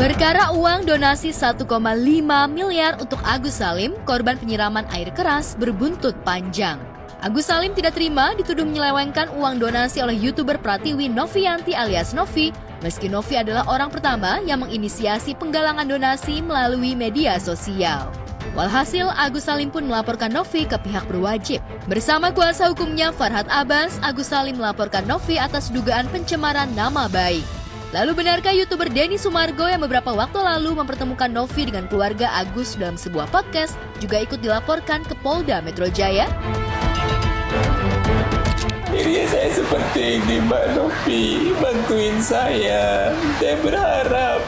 Berkara uang donasi 1,5 miliar untuk Agus Salim, korban penyiraman air keras berbuntut panjang. Agus Salim tidak terima dituduh menyelewengkan uang donasi oleh YouTuber Pratiwi Novianti alias Novi, meski Novi adalah orang pertama yang menginisiasi penggalangan donasi melalui media sosial. Walhasil, Agus Salim pun melaporkan Novi ke pihak berwajib. Bersama kuasa hukumnya Farhad Abbas, Agus Salim melaporkan Novi atas dugaan pencemaran nama baik. Lalu benarkah YouTuber Denny Sumargo yang beberapa waktu lalu mempertemukan Novi dengan keluarga Agus dalam sebuah podcast juga ikut dilaporkan ke Polda Metro Jaya? Akhirnya saya seperti ini, Mbak Novi, bantuin saya. Saya berharap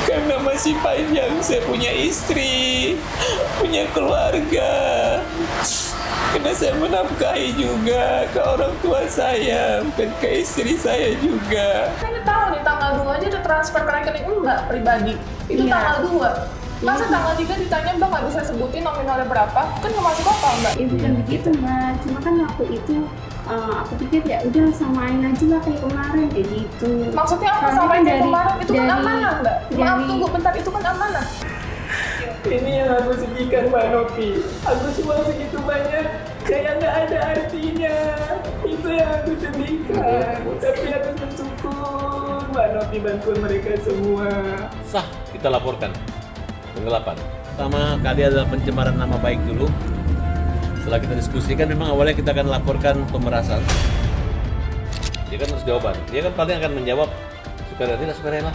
karena masih panjang, saya punya istri, punya keluarga. Karena saya menafkahi juga ke orang tua saya, bukan ke istri saya juga. Saya tahu nih tanggal 2 aja udah transfer ke rekening Mbak pribadi. Itu tanggal 2. Masa tanggal 3 ditanya Mbak nggak bisa sebutin nominalnya berapa? Kan nggak masuk akal Mbak. Ya bukan begitu Mbak, cuma kan waktu itu aku pikir ya udah samain aja lah kayak kemarin kayak gitu. Maksudnya apa samain kayak kemarin? Itu kan amanah Mbak. Maaf tunggu bentar, itu kan amanah. Ini yang aku sedihkan, Mbak Novi. Aku semua segitu banyak, kayak nggak ada artinya. Itu yang aku sedihkan. Tapi aku bersyukur, Mbak Novi bantuan mereka semua. Sah, kita laporkan penggelapan. Pertama kali adalah pencemaran nama baik dulu. Setelah kita diskusikan, memang awalnya kita akan laporkan pemerasan. Dia kan harus jawaban. Dia kan paling akan menjawab sukarela tidak sukarela.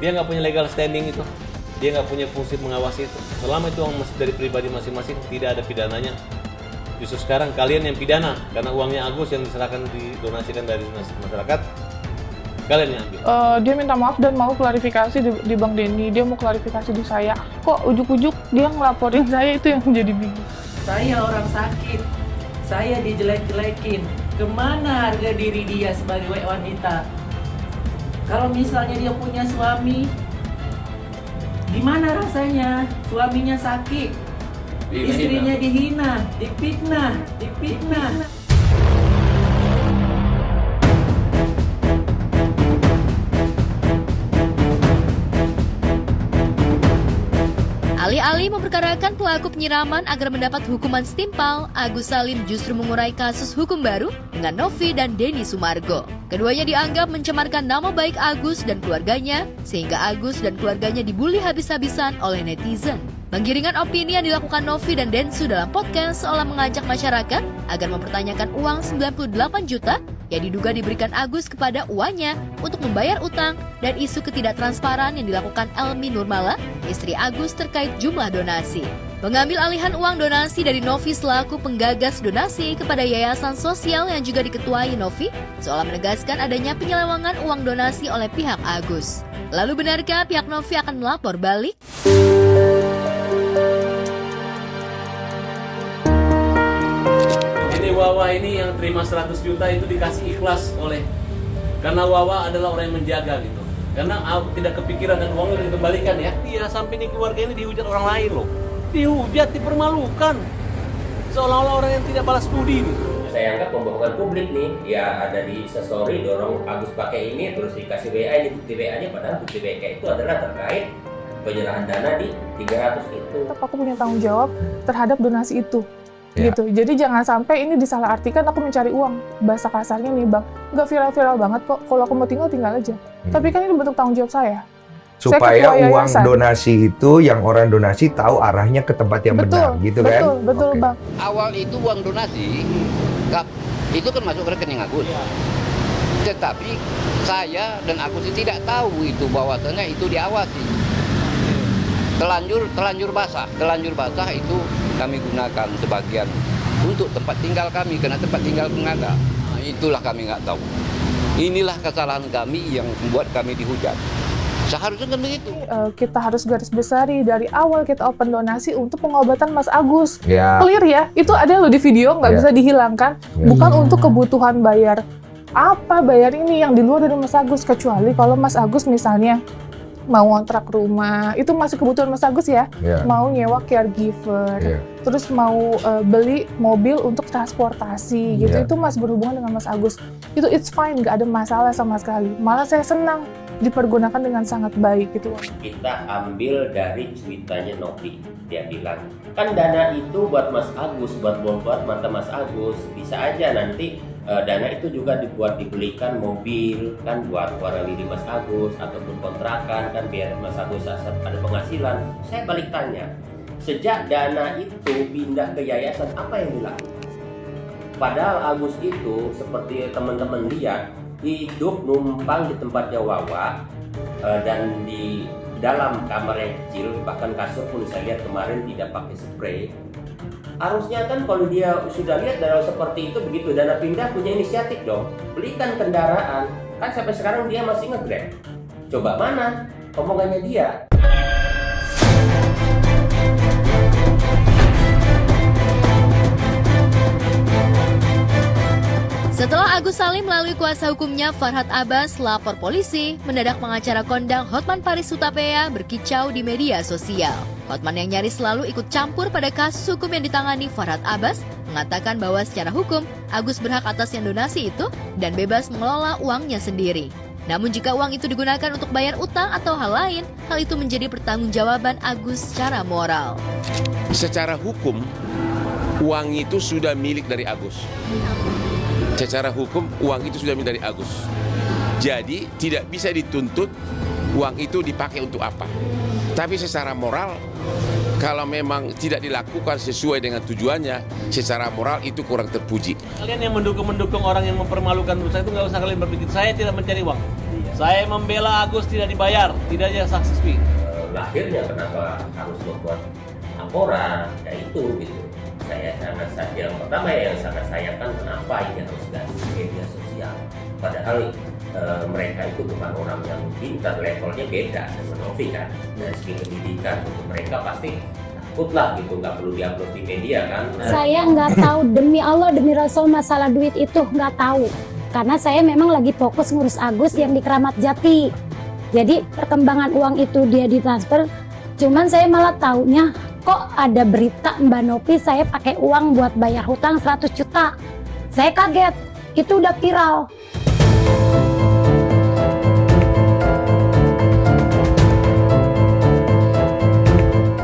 Dia nggak punya legal standing itu. Dia nggak punya fungsi mengawasi itu. Selama itu uang dari pribadi masing-masing, tidak ada pidananya. Justru sekarang kalian yang pidana karena uangnya Agus yang diserahkan didonasikan dari masyarakat, kalian yang ambil. Dia minta maaf dan mau klarifikasi di Bang Denny. Dia mau klarifikasi di saya. Kok ujuk-ujuk dia ngelaporin saya, itu yang menjadi bingung. Saya orang sakit, saya dijelek-jelekin. Kemana harga diri dia sebagai wanita? Kalau misalnya dia punya suami, gimana rasanya? Suaminya sakit, istrinya dihina, dipitnah. Alih-alih memperkarakan pelaku penyiraman agar mendapat hukuman setimpal, Agus Salim justru mengurai kasus hukum baru dengan Novi dan Denny Sumargo. Keduanya dianggap mencemarkan nama baik Agus dan keluarganya, sehingga Agus dan keluarganya dibully habis-habisan oleh netizen. Penggiringan opini yang dilakukan Novi dan Densu dalam podcast seolah mengajak masyarakat agar mempertanyakan uang 98 juta yang diduga diberikan Agus kepada uanya untuk membayar utang dan isu ketidaktransparan yang dilakukan Elmi Nurmala, istri Agus terkait jumlah donasi. Pengambil alihan uang donasi dari Novi selaku penggagas donasi kepada yayasan sosial yang juga diketuai Novi, seolah menegaskan adanya penyelewangan uang donasi oleh pihak Agus. Lalu benarkah pihak Novi akan melapor balik? Wawa ini yang terima 100 juta itu dikasih ikhlas karena Wawa adalah orang yang menjaga gitu. Karena tidak kepikiran dan uangnya dikembalikan ya. Dia sampai nih keluarga ini dihujat orang lain loh. Dihujat, dipermalukan. Seolah-olah orang yang tidak balas budi gitu. Saya anggap pembohongan publik nih, ya ada di story dorong Agus pakai ini terus dikasih WA, ini bukti WA-nya, padahal bukti WA itu adalah terkait penyerahan dana di 300 itu. Aku punya tanggung jawab terhadap donasi itu. Gitu. Jadi jangan sampai ini disalahartikan aku mencari uang. Bahasa kasarnya nih Bang, nggak viral-viral banget kok. Kalau aku mau tinggal aja. Tapi kan ini bentuk tanggung jawab saya. Supaya uang donasi itu yang orang donasi tahu arahnya ke tempat yang benar, gitu kan? Betul, Bang. Awal itu uang donasi, itu kan masuk ke rekening Agus. Tetapi saya dan Agus tidak tahu itu bahwasannya itu diawasi. Telanjur basah itu kami gunakan sebagian untuk tempat tinggal kami, karena tempat tinggal pengada. Nah, itulah kami nggak tahu. Inilah kesalahan kami yang membuat kami dihujat. Seharusnya kan begitu. Kita harus garis besari dari awal kita open donasi untuk pengobatan Mas Agus. Clear ya, itu ada loh di video, nggak bisa dihilangkan. Bukan untuk kebutuhan bayar ini yang di luar dari Mas Agus, kecuali kalau Mas Agus misalnya mau ngontrak rumah, itu masih kebutuhan Mas Agus ya. Mau nyewa caregiver, terus mau beli mobil untuk transportasi gitu, itu masih berhubungan dengan Mas Agus. Itu it's fine, nggak ada masalah sama sekali. Malah saya senang dipergunakan dengan sangat baik gitu. Kita ambil dari ceritanya Novi, dia bilang kan dana itu buat Mas Agus, buat mata Mas Agus, bisa aja nanti dana itu juga dibelikan mobil kan buat waralili Mas Agus ataupun kontrakan kan biar Mas Agus ada penghasilan. Saya balik tanya, sejak dana itu pindah ke yayasan apa yang dilakukan? Padahal Agus itu seperti teman-teman lihat hidup numpang di tempatnya Wawa dan di dalam kamar yang kecil, bahkan kasur pun saya lihat kemarin tidak pakai spray. Harusnya kan kalau dia sudah lihat dana seperti itu, begitu dana pindah punya inisiatif dong, belikan kendaraan. Kan sampai sekarang dia masih nge-Grab. Coba mana omongannya dia? Setelah Agus Salim melalui kuasa hukumnya Farhad Abbas lapor polisi, mendadak pengacara kondang Hotman Paris Hutapea berkicau di media sosial. Hotman yang nyaris selalu ikut campur pada kasus hukum yang ditangani Farhad Abbas mengatakan bahwa secara hukum Agus berhak atas yang donasi itu dan bebas mengelola uangnya sendiri. Namun jika uang itu digunakan untuk bayar utang atau hal lain, hal itu menjadi pertanggungjawaban Agus secara moral. Secara hukum, uang itu sudah milik dari Agus. Secara hukum, uang itu sudah milik dari Agus. Jadi, tidak bisa dituntut uang itu dipakai untuk apa. Tapi secara moral, kalau memang tidak dilakukan sesuai dengan tujuannya, secara moral itu kurang terpuji. Kalian yang mendukung orang yang mempermalukan saya itu nggak usah kalian berpikir. Saya tidak mencari uang. Saya membela Agus tidak dibayar, tidak ada success fee. Akhirnya kenapa harus membuat laporan kayak itu gitu. Saya sangat yang pertama yang sangat sayangkan kenapa ini harus dari media sosial. Padahal mereka itu bukan orang yang pintar, levelnya beda sama Novi kan. Dari segi pendidikan untuk mereka pasti takut lah gitu, nggak perlu diupload di media kan. Saya nggak tahu, demi Allah demi Rasul masalah duit itu nggak tahu. Karena saya memang lagi fokus ngurus Agus yang di Keramat Jati. Jadi perkembangan uang itu dia ditransfer, cuman saya malah taunya kok ada berita Mbak Novi saya pakai uang buat bayar hutang 100 juta. Saya kaget, itu udah viral.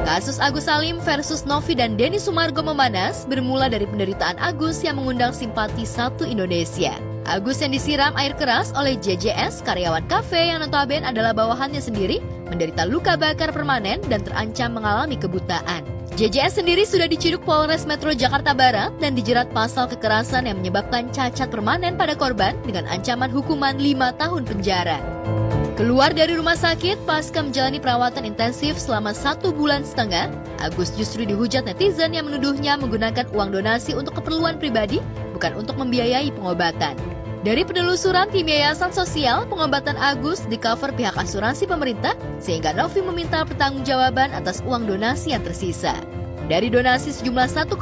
Kasus Agus Salim versus Novi dan Denny Sumargo memanas bermula dari penderitaan Agus yang mengundang simpati satu Indonesia. Agus yang disiram air keras oleh JJS, karyawan kafe yang notabene adalah bawahannya sendiri, menderita luka bakar permanen dan terancam mengalami kebutaan. JJS sendiri sudah diciduk Polres Metro Jakarta Barat dan dijerat pasal kekerasan yang menyebabkan cacat permanen pada korban dengan ancaman hukuman 5 tahun penjara. Keluar dari rumah sakit pasca menjalani perawatan intensif selama 1,5 bulan, Agus justru dihujat netizen yang menuduhnya menggunakan uang donasi untuk keperluan pribadi, bukan untuk membiayai pengobatan. Dari penelusuran tim Yayasan Sosial, pengobatan Agus di-cover pihak asuransi pemerintah, sehingga Novi meminta pertanggungjawaban atas uang donasi yang tersisa. Dari donasi sejumlah 1,5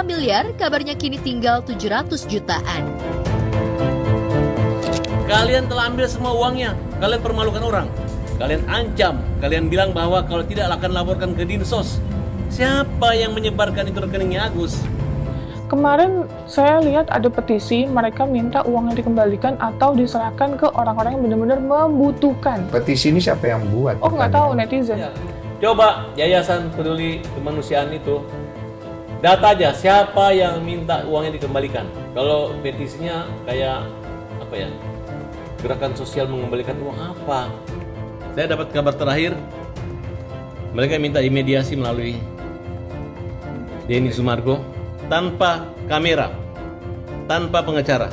miliar, kabarnya kini tinggal 700 jutaan. Kalian telah ambil semua uangnya, kalian permalukan orang, kalian ancam, kalian bilang bahwa kalau tidak akan laporkan ke Dinsos. Siapa yang menyebarkan itu rekeningnya Agus? Kemarin saya lihat ada petisi, mereka minta uangnya dikembalikan atau diserahkan ke orang-orang yang benar-benar membutuhkan. Petisi ini siapa yang buat? Oh, nggak tahu, netizen. Ya. Coba Yayasan Peduli Kemanusiaan itu data aja siapa yang minta uangnya dikembalikan. Kalau petisinya kayak apa ya? Gerakan sosial mengembalikan uang apa? Saya dapat kabar terakhir, mereka minta dimediasi melalui Denny Sumargo. Tanpa kamera, tanpa pengacara.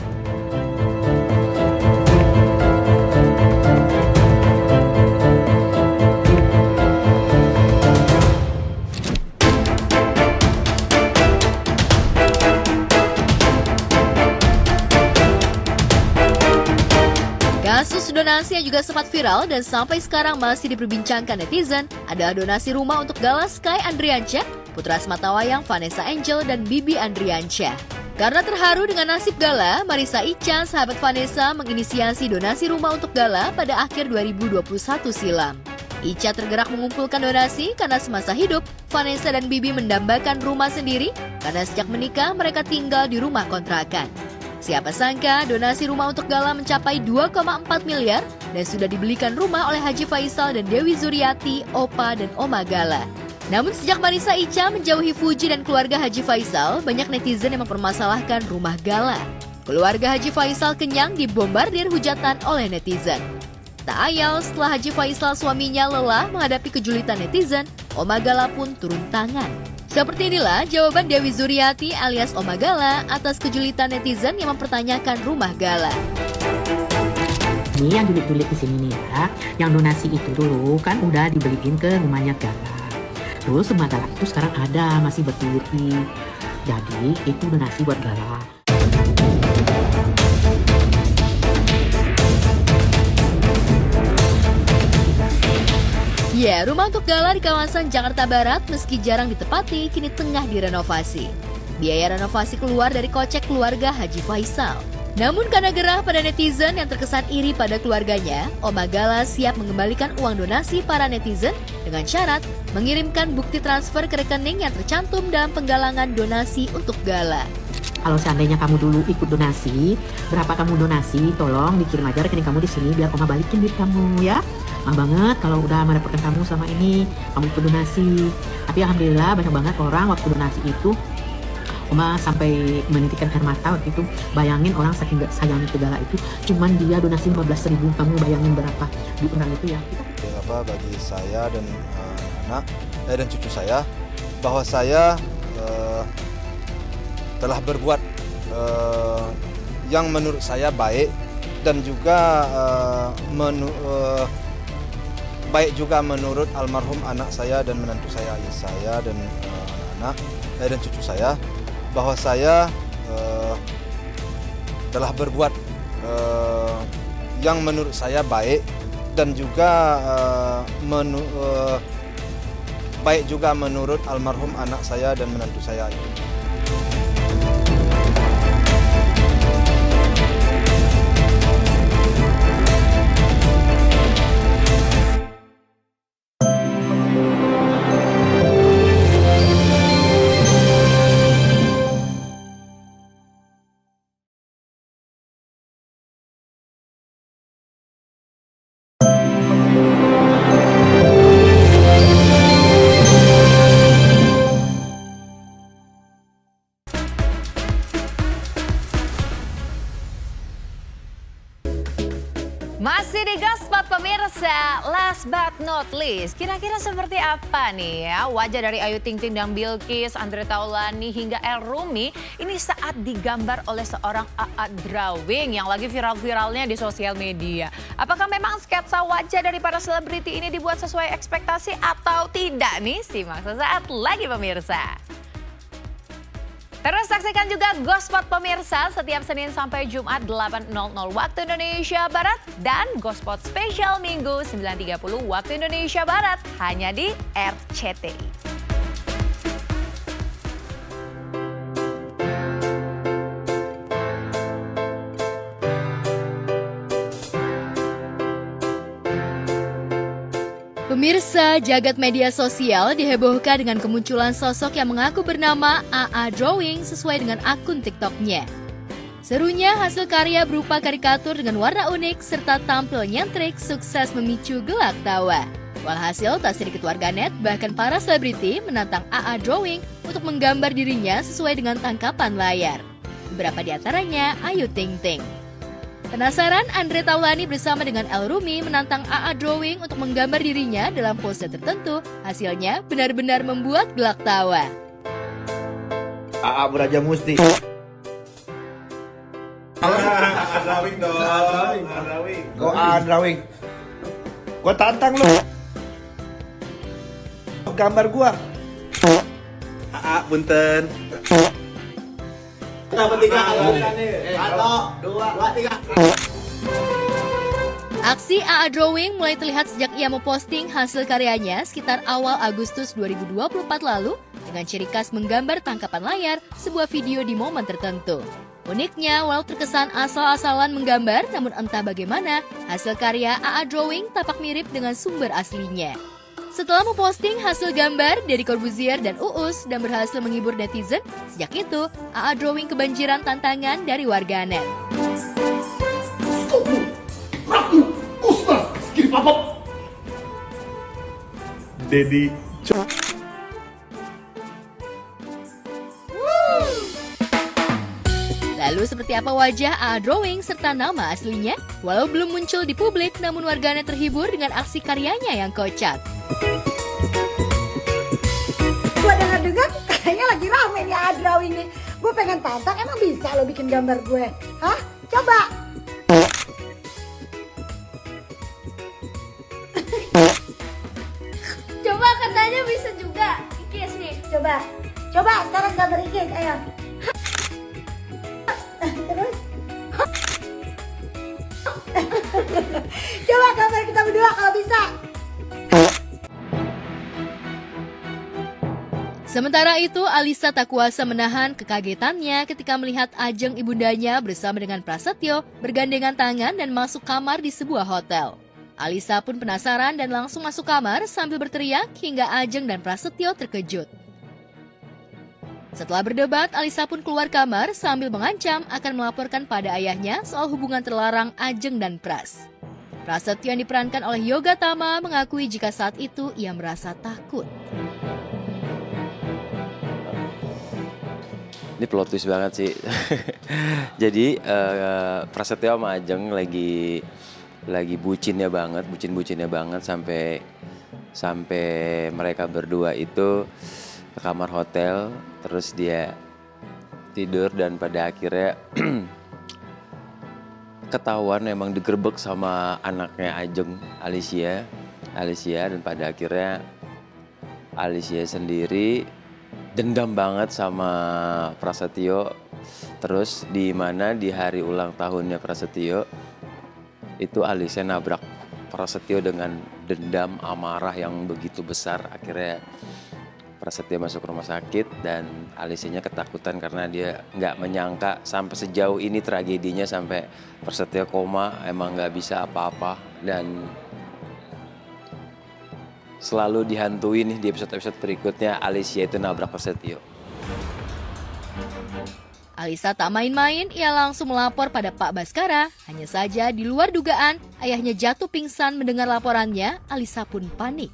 Kasus donasi yang juga sempat viral dan sampai sekarang masih diperbincangkan netizen adalah donasi rumah untuk Gala Sky Andriansyah, putra sematawayang Vanessa Angel dan Bibi Andriansyah. Karena terharu dengan nasib Gala, Marissa Ica, sahabat Vanessa, menginisiasi donasi rumah untuk Gala pada akhir 2021 silam. Ica tergerak mengumpulkan donasi karena semasa hidup, Vanessa dan Bibi mendambakan rumah sendiri karena sejak menikah mereka tinggal di rumah kontrakan. Siapa sangka donasi rumah untuk Gala mencapai 2,4 miliar dan sudah dibelikan rumah oleh Haji Faisal dan Dewi Zuriati, Opa dan Oma Gala. Namun sejak Marissa Ica menjauhi Fuji dan keluarga Haji Faisal, banyak netizen yang mempermasalahkan rumah Gala. Keluarga Haji Faisal kenyang dibombardir hujatan oleh netizen. Tak ayal setelah Haji Faisal suaminya lelah menghadapi kejulitan netizen, Oma Gala pun turun tangan. Seperti inilah jawaban Dewi Zuriati alias Oma Gala atas kejulitan netizen yang mempertanyakan rumah Gala. Ini yang julid-julid di sini nih ya, yang donasi itu dulu kan udah dibeliin ke rumahnya Gala. Terus rumah Gala itu sekarang ada, masih berdiri. Jadi itu donasi buat Gala. Ya, rumah untuk Gala di kawasan Jakarta Barat meski jarang ditepati, kini tengah direnovasi. Biaya renovasi keluar dari kocek keluarga Haji Faisal. Namun karena gerah pada netizen yang terkesan iri pada keluarganya, Oma Gala siap mengembalikan uang donasi para netizen dengan syarat mengirimkan bukti transfer ke rekening yang tercantum dalam penggalangan donasi untuk Gala. Kalau seandainya kamu dulu ikut donasi, berapa kamu donasi, tolong dikirim aja rekening kamu di sini biar Oma balikin duit kamu ya. Maaf banget kalau udah merepotkan kamu selama ini, kamu ikut donasi. Tapi alhamdulillah banyak banget orang waktu donasi itu, Oma sampai menitikkan air mata waktu itu. Bayangin orang saking gak sayang ke Gala itu, cuman dia donasi 15.000, kamu bayangin berapa di orang itu ya. Bagi saya dan anak dan cucu saya, bahwa saya telah berbuat yang menurut saya baik dan juga baik juga menurut almarhum anak saya dan menantu saya, ayah saya dan anak-anak dan cucu saya, bahwa saya telah berbuat yang menurut saya baik dan juga baik juga menurut almarhum anak saya dan menantu saya. Masih di Gaspot pemirsa, last but not least, kira-kira seperti apa nih ya wajah dari Ayu Ting Ting dan Bilqis, Andre Taulani hingga El Rumi ini saat digambar oleh seorang AA drawing yang lagi viral-viralnya di sosial media. Apakah memang sketsa wajah dari para selebriti ini dibuat sesuai ekspektasi atau tidak nih? Simak sesaat lagi pemirsa. Terus saksikan juga Gaspot pemirsa setiap Senin sampai Jumat 8.00 waktu Indonesia Barat dan Gaspot spesial Minggu 9.30 waktu Indonesia Barat hanya di RCTI. Pemirsa, jagat media sosial dihebohkan dengan kemunculan sosok yang mengaku bernama AA Drawing sesuai dengan akun TikTok-nya. Serunya hasil karya berupa karikatur dengan warna unik serta tampil nyentrik sukses memicu gelak tawa. Walhasil tak sedikit warganet bahkan para selebriti menantang AA Drawing untuk menggambar dirinya sesuai dengan tangkapan layar. Beberapa di antaranya Ayu Ting Ting. Penasaran, Andre Taulani bersama dengan El Rumi menantang AA Drawing untuk menggambar dirinya dalam pose tertentu. Hasilnya benar-benar membuat gelak tawa. AA Beraja Musti. Drawing dong. Drawing. Kok AA Drawing? Gua tantang lu. Gambar gua. AA punten. Kita bertiga. 1, 2, 3. Aksi AA Drawing mulai terlihat sejak ia memposting hasil karyanya sekitar awal Agustus 2024 lalu dengan ciri khas menggambar tangkapan layar sebuah video di momen tertentu. Uniknya, walau terkesan asal-asalan menggambar, namun entah bagaimana, hasil karya AA Drawing tampak mirip dengan sumber aslinya. Setelah memposting hasil gambar dari Corbuzier dan Uus dan berhasil menghibur netizen, sejak itu AA Drawing kebanjiran tantangan dari warganet. Dedi Lalu seperti apa wajah AA Drawing serta nama aslinya? Walau belum muncul di publik, namun warganet terhibur dengan aksi karyanya yang kocak. Gue dengar-dengar kayaknya lagi rame nih AA Drawing nih. Gue pengen tantang, emang bisa lo bikin gambar gue? Hah? Coba! Coba katanya bisa juga. Ikis nih. Coba sekarang gambar Ikis, ayo. Terus? Coba gambar kita berdua kalau bisa. Sementara itu, Alisa tak kuasa menahan kekagetannya ketika melihat Ajeng ibundanya bersama dengan Prasetyo bergandengan tangan dan masuk kamar di sebuah hotel. Alisa pun penasaran dan langsung masuk kamar sambil berteriak hingga Ajeng dan Prasetyo terkejut. Setelah berdebat, Alisa pun keluar kamar sambil mengancam akan melaporkan pada ayahnya soal hubungan terlarang Ajeng dan Pras. Prasetyo yang diperankan oleh Yoga Tama mengakui jika saat itu ia merasa takut. Ini plot twist banget sih. Jadi Prasetyo sama Ajeng lagi bucinnya banget sampai mereka berdua itu ke kamar hotel, terus dia tidur dan pada akhirnya ketahuan emang digerebek sama anaknya Ajeng, Alicia dan pada akhirnya Alicia sendiri dendam banget sama Prasetyo. Terus di mana di hari ulang tahunnya Prasetyo itu Alicia nabrak Prasetyo dengan dendam amarah yang begitu besar. Akhirnya Prasetyo masuk rumah sakit dan Alicia-nya ketakutan karena dia nggak menyangka sampai sejauh ini tragedinya, sampai Prasetyo koma, emang nggak bisa apa-apa dan selalu dihantui nih di episode-episode berikutnya Alicia itu nabrak Prasetyo. Alisa tak main-main, ia langsung melapor pada Pak Baskara. Hanya saja di luar dugaan, ayahnya jatuh pingsan mendengar laporannya, Alisa pun panik.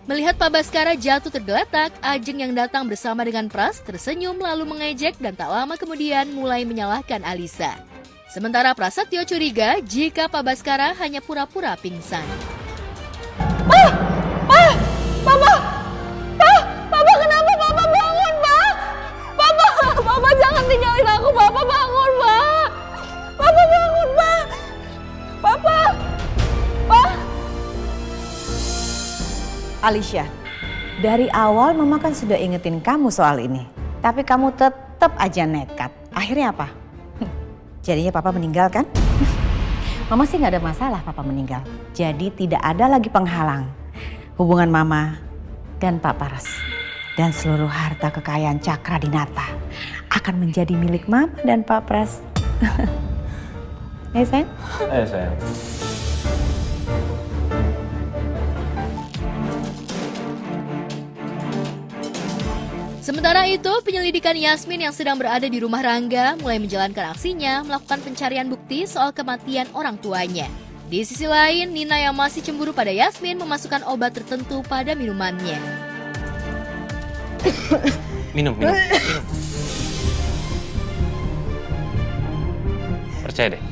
Melihat Pak Baskara jatuh tergeletak, Ajeng yang datang bersama dengan Pras tersenyum lalu mengejek dan tak lama kemudian mulai menyalahkan Alisa. Sementara Prasetyo curiga jika Pak Baskara hanya pura-pura pingsan. Papa kenapa? Papa bangun, Pak. Papa jangan tinggalin aku. Papa bangun, Pak. Papa bangun, Pak. Papa. Alicia, dari awal Mama kan sudah ingetin kamu soal ini. Tapi kamu tetap aja nekat. Akhirnya apa? Jadinya Papa meninggal kan? Mama sih gak ada masalah Papa meninggal. Jadi tidak ada lagi penghalang. Hubungan Mama dan Pak Paras dan seluruh harta kekayaan Cakra Dinata akan menjadi milik Mama dan Pak Pras. Sayang? Sayang. Sementara itu, penyelidikan Yasmin yang sedang berada di rumah Rangga mulai menjalankan aksinya melakukan pencarian bukti soal kematian orang tuanya. Di sisi lain, Nina yang masih cemburu pada Yasmin memasukkan obat tertentu pada minumannya. Minum. Percaya deh.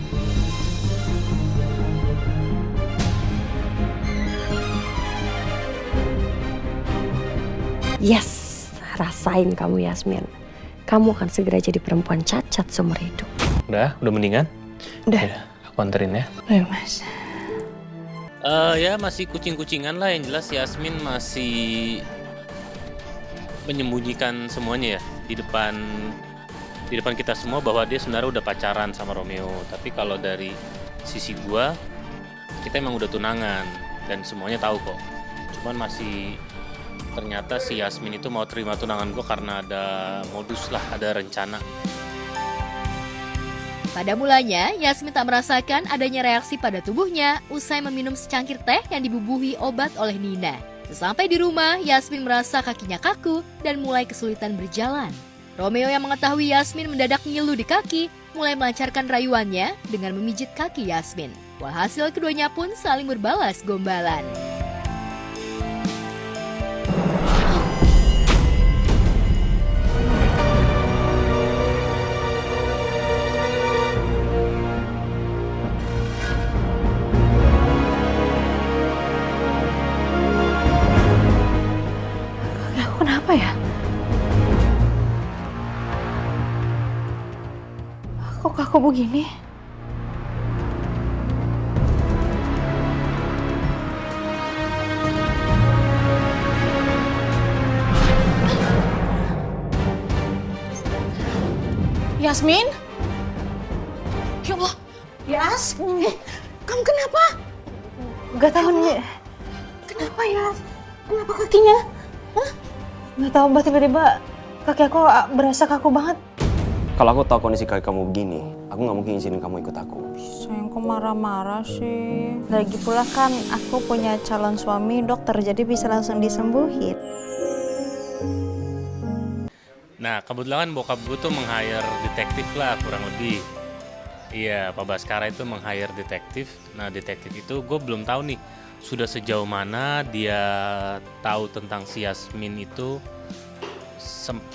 Yes, rasain kamu Yasmin. Kamu akan segera jadi perempuan cacat seumur hidup. Udah mendingan? Udah. Ya, aku anterin ya. Ayo Mas. Ya masih kucing-kucingan lah, yang jelas Yasmin masih menyembunyikan semuanya ya di depan kita semua bahwa dia sebenarnya udah pacaran sama Romeo. Tapi kalau dari sisi gua, kita emang udah tunangan dan semuanya tahu kok. Cuman masih ternyata si Yasmin itu mau terima tunangan gua karena ada modus lah, ada rencana. Pada mulanya, Yasmin tak merasakan adanya reaksi pada tubuhnya usai meminum secangkir teh yang dibubuhi obat oleh Nina. Sesampai di rumah, Yasmin merasa kakinya kaku dan mulai kesulitan berjalan. Romeo yang mengetahui Yasmin mendadak ngilu di kaki, mulai melancarkan rayuannya dengan memijit kaki Yasmin. Walhasil keduanya pun saling berbalas gombalan. Kenapa ya? Kok kaku begini? Yasmin? Ya Allah, Yas, kamu kenapa? Gak tahu nih. Kenapa Yas? Kenapa kakinya? Hah? Gak tahu, Mbak, tiba-tiba kaki aku berasa kaku banget. Kalau aku tahu kondisi kaki kamu begini, aku nggak mungkin izinin kamu ikut aku. Sayang, kok marah-marah sih? Lagi pula kan aku punya calon suami dokter, jadi bisa langsung disembuhin. Nah, kebetulan bokap gue tuh meng-hire detektif lah kurang lebih. Iya, Pak Baskara itu meng-hire detektif. Nah, detektif itu gue belum tahu nih sudah sejauh mana dia tahu tentang si Yasmin itu.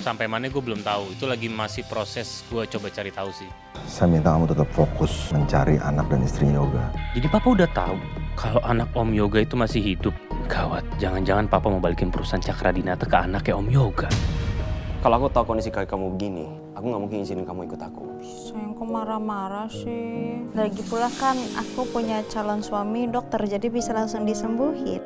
Sampai mana gue belum tahu. Itu lagi masih proses gue coba cari tahu sih. Saya minta kamu tetap fokus mencari anak dan istrinya Yoga. Jadi Papa udah tahu kalau anak Om Yoga itu masih hidup. Gawat, jangan-jangan Papa mau balikin perusahaan Cakradinata ke anaknya Om Yoga. Kalau aku tahu kondisi kaki kamu begini, aku nggak mungkin izinin kamu ikut aku. Sayang, kok marah-marah sih? Lagi pula kan aku punya calon suami dokter, jadi bisa langsung disembuhin.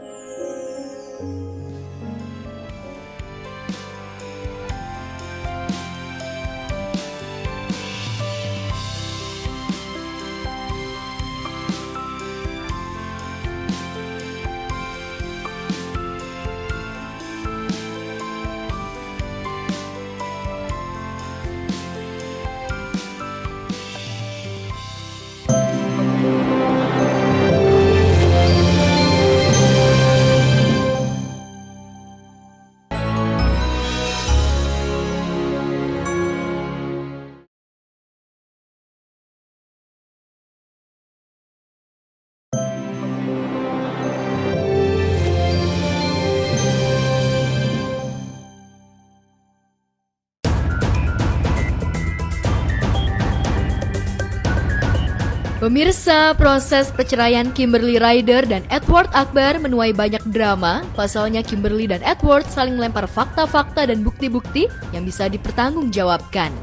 Pemirsa, proses perceraian Kimberly Ryder dan Edward Akbar menuai banyak drama. Pasalnya Kimberly dan Edward saling melempar fakta-fakta dan bukti-bukti yang bisa dipertanggungjawabkan.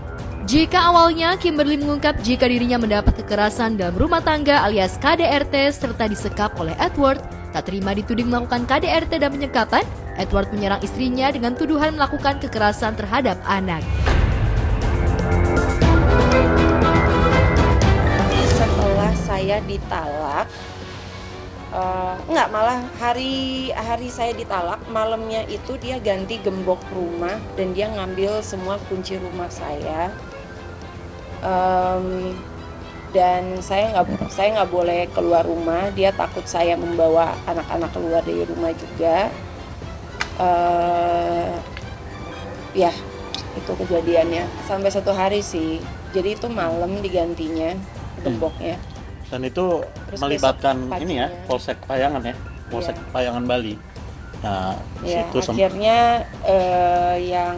Jika awalnya Kimberly mengungkap jika dirinya mendapat kekerasan dalam rumah tangga alias KDRT serta disekap oleh Edward, tak terima dituding melakukan KDRT dan penyekatan, Edward menyerang istrinya dengan tuduhan melakukan kekerasan terhadap anak. Saya ditalak, malah hari saya ditalak, malamnya itu dia ganti gembok rumah dan dia ngambil semua kunci rumah saya. Dan saya nggak boleh keluar rumah, dia takut saya membawa anak-anak keluar dari rumah juga. Ya, itu kejadiannya sampai 1 hari sih, jadi itu malam digantinya gemboknya. Dan itu terus melibatkan ini ya, Polsek Payangan ya, Polsek Payangan Bali. Nah, ya, situ akhirnya yang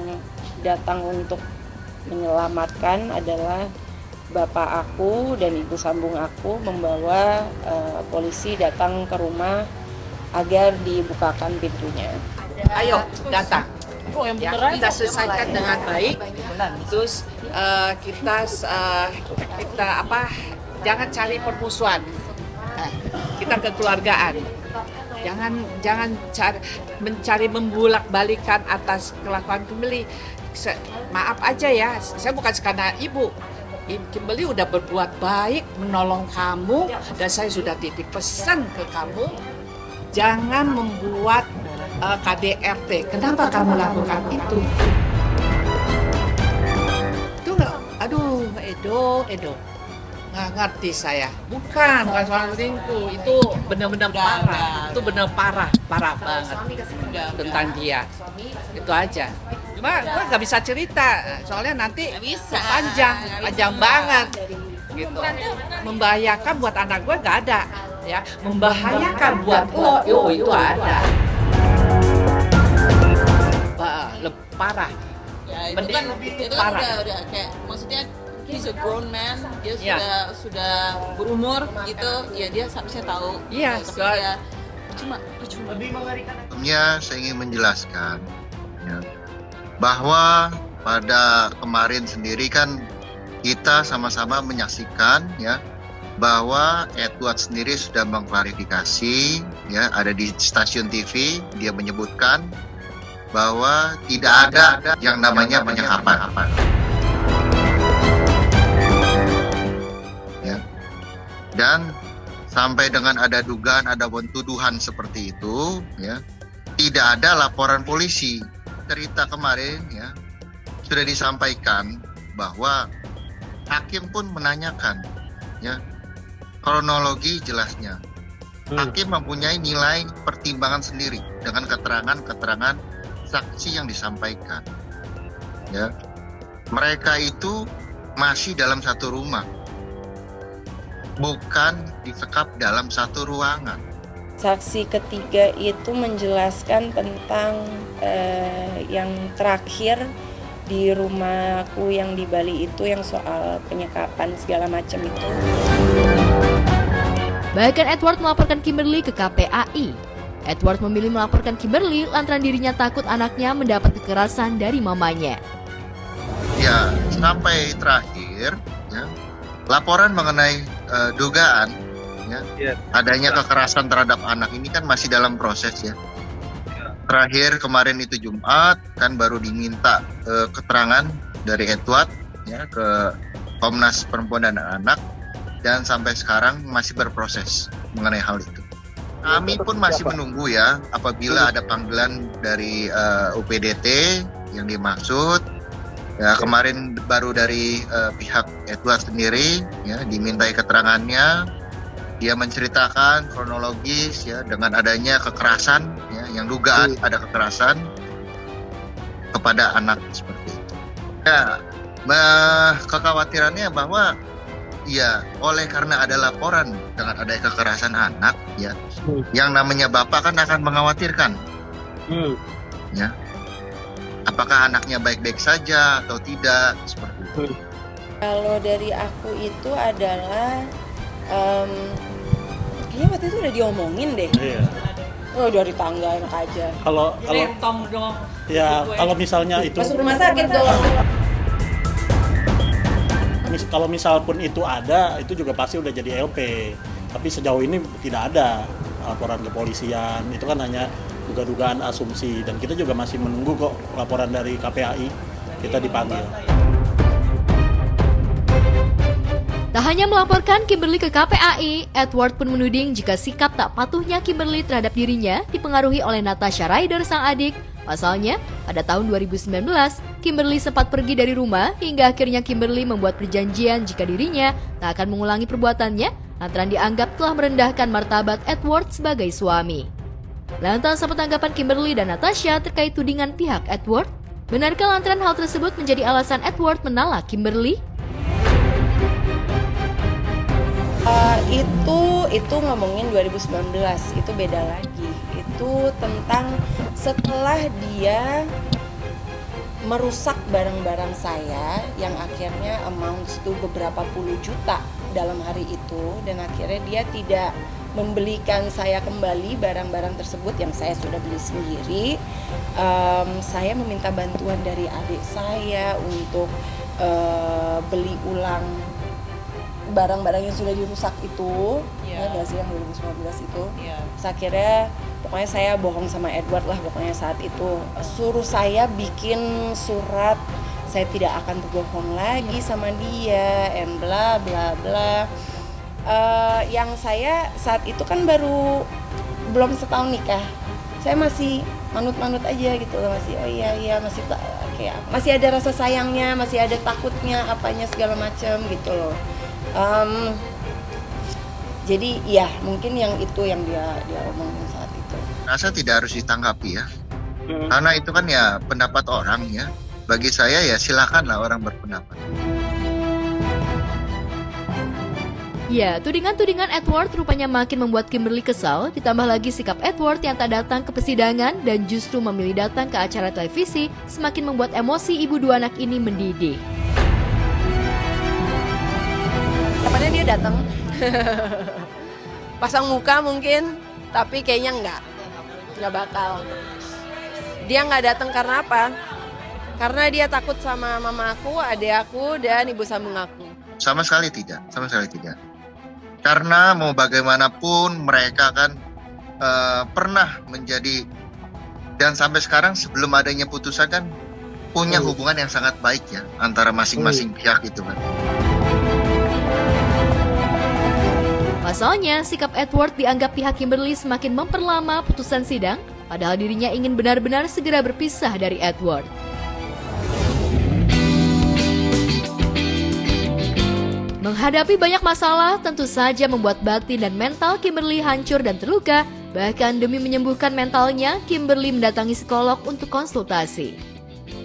datang untuk menyelamatkan adalah bapak aku dan ibu sambung aku, membawa polisi datang ke rumah agar dibukakan pintunya. Ayo datang. Kita selesaikan dengan baik. Terus kita jangan cari permusuhan. Kita kekeluargaan. Jangan mencari membulak-balikan atas kelakuan Kimberly. Maaf aja ya, saya bukan karena ibu. Kimberly udah berbuat baik, menolong kamu, dan saya sudah titip pesan ke kamu, jangan membuat KDRT. Kenapa kamu lakukan itu? Itu nggak? Aduh, Edo. Nggak ngerti saya. Bukan soal selingkuh. Itu benar-benar parah. Itu benar parah banget tentang dia. Itu aja. Cuma gue nggak bisa cerita, soalnya nanti panjang banget. Gitu. Membahayakan buat anak gue nggak ada. Ya, membahayakan buat lo, itu ada. Parah. Ya, itu kan udah kayak maksudnya he's a grown man, dia sudah berumur gitu, ya dia seharusnya tahu. Iya, tapi dia cuma. Lebih mengerikan. Saya ingin menjelaskan ya, bahwa pada kemarin sendiri kan kita sama-sama menyaksikan ya bahwa Edward sendiri sudah mengklarifikasi ya, ada di stasiun TV dia menyebutkan bahwa tidak ada yang namanya penyekapan. Ya. Dan sampai dengan ada dugaan, ada tuduhan seperti itu, ya, tidak ada laporan polisi. Cerita kemarin ya sudah disampaikan bahwa hakim pun menanyakan, ya, kronologi jelasnya. Hakim mempunyai nilai pertimbangan sendiri dengan keterangan saksi yang disampaikan. Ya, mereka itu masih dalam satu rumah, bukan disekap dalam satu ruangan. Saksi ketiga itu menjelaskan tentang yang terakhir di rumahku yang di Bali itu, yang soal penyekapan segala macam itu. Bahkan Edward melaporkan Kimberly ke KPAI. Edward memilih melaporkan Kimberly lantaran dirinya takut anaknya mendapat kekerasan dari mamanya. Ya, sampai terakhir ya, laporan mengenai dugaan ya, adanya kekerasan terhadap anak ini kan masih dalam proses ya. Terakhir kemarin itu Jumat kan baru diminta keterangan dari Edward ya ke Komnas Perempuan dan Anak, dan sampai sekarang masih berproses mengenai hal itu. Kami pun masih menunggu ya apabila ada panggilan dari UPDT yang dimaksud. Ya, kemarin baru dari pihak Edward sendiri ya dimintai keterangannya. Dia menceritakan kronologis ya dengan adanya kekerasan ya, yang dugaan ada kekerasan kepada anak seperti itu. Ya, kekhawatirannya bahwa ya oleh karena ada laporan dengan adanya kekerasan anak ya, yang namanya bapak kan akan mengkhawatirkan. Ya. Apakah anaknya baik-baik saja atau tidak seperti itu. Kalau dari aku itu adalah kayaknya waktu itu udah diomongin deh. Iya. Oh, dari tangga enak aja. Kalau dong. ya kalau misalnya itu Masuk rumah sakit dong. Kalau misal pun itu ada, itu juga pasti udah jadi LP. Tapi sejauh ini tidak ada laporan kepolisian. Itu kan hanya duga-dugaan asumsi, dan kita juga masih menunggu kok laporan dari KPAI. Kita dipanggil. Tak hanya melaporkan Kimberly ke KPAI, Edward pun menuding jika sikap tak patuhnya Kimberly terhadap dirinya dipengaruhi oleh Natasha Ryder sang adik. Pasalnya, pada tahun 2019, Kimberly sempat pergi dari rumah hingga akhirnya Kimberly membuat perjanjian jika dirinya tak akan mengulangi perbuatannya lantaran dianggap telah merendahkan martabat Edward sebagai suami. Lantas apa tanggapan Kimberly dan Natasha terkait tudingan pihak Edward? Benarkah lantaran hal tersebut menjadi alasan Edward menalak Kimberly? Itu ngomongin 2019, itu beda lagi. Itu tentang setelah dia merusak barang-barang saya yang akhirnya amounts to beberapa puluh juta dalam hari itu, dan akhirnya dia tidak membelikan saya kembali barang-barang tersebut yang saya sudah beli sendiri. Saya meminta bantuan dari adik saya untuk beli ulang barang-barang yang sudah dirusak itu, ya gak sih, yang 2019 itu. Terus akhirnya pokoknya saya bohong sama Edward lah pokoknya saat itu. Suruh saya bikin surat, saya tidak akan berbohong lagi sama dia, and bla bla bla. Yang saya saat itu kan baru belum setahun nikah, saya masih manut-manut aja gitu loh, masih oh iya masih kayak masih ada rasa sayangnya, masih ada takutnya apanya segala macam gitu loh. Jadi ya mungkin yang itu yang dia omongin saat itu. Rasa tidak harus ditanggapi ya. Karena itu kan ya pendapat orang ya. Bagi saya ya silakanlah orang berpendapat. Ya, tudingan-tudingan Edward rupanya makin membuat Kimberly kesal, ditambah lagi sikap Edward yang tak datang ke persidangan dan justru memilih datang ke acara televisi semakin membuat emosi ibu dua anak ini mendidih. Kapannya dia datang? Pasang muka mungkin, tapi kayaknya nggak bakal. Dia nggak datang karena apa? Karena dia takut sama mama aku, adik aku, dan ibu sambung aku. Sama sekali tidak. Karena mau bagaimanapun mereka kan pernah menjadi, dan sampai sekarang sebelum adanya putusan kan punya hubungan yang sangat baik ya antara masing-masing pihak itu kan. Pasalnya, sikap Edward dianggap pihak Kimberly semakin memperlama putusan sidang, padahal dirinya ingin benar-benar segera berpisah dari Edward. Menghadapi banyak masalah tentu saja membuat batin dan mental Kimberly hancur dan terluka, bahkan demi menyembuhkan mentalnya, Kimberly mendatangi psikolog untuk konsultasi.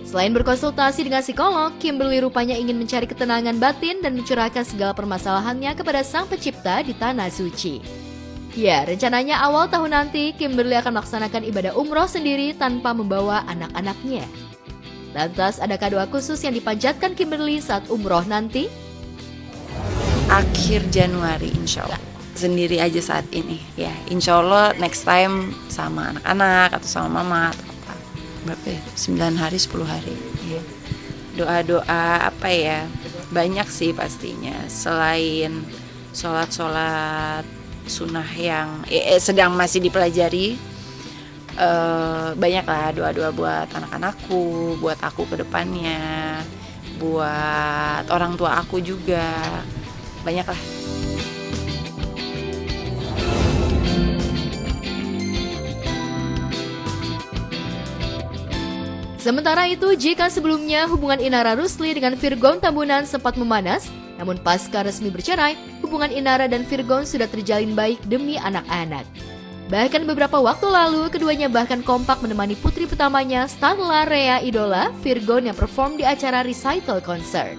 Selain berkonsultasi dengan psikolog, Kimberly rupanya ingin mencari ketenangan batin dan mencurahkan segala permasalahannya kepada Sang Pencipta di Tanah Suci. Ya, rencananya awal tahun nanti, Kimberly akan melaksanakan ibadah umroh sendiri tanpa membawa anak-anaknya. Lantas, adakah doa khusus yang dipanjatkan Kimberly saat umroh nanti? Akhir Januari insya Allah. Sendiri aja saat ini. Ya, insya Allah next time sama anak-anak atau sama mama atau apa. Berapa ya? 9 hari, 10 hari. Ya. Doa-doa apa ya? Banyak sih pastinya. Selain sholat-sholat sunnah yang sedang masih dipelajari, banyaklah doa-doa buat anak-anakku, buat aku ke depannya, buat orang tua aku juga. Banyaklah. Sementara itu, jika sebelumnya hubungan Inara Rusli dengan Virgon Tambunan sempat memanas, namun pasca resmi bercerai, hubungan Inara dan Virgon sudah terjalin baik demi anak-anak. Bahkan beberapa waktu lalu, keduanya bahkan kompak menemani putri pertamanya, Starla Rea Idola, Virgon yang perform di acara recital concert.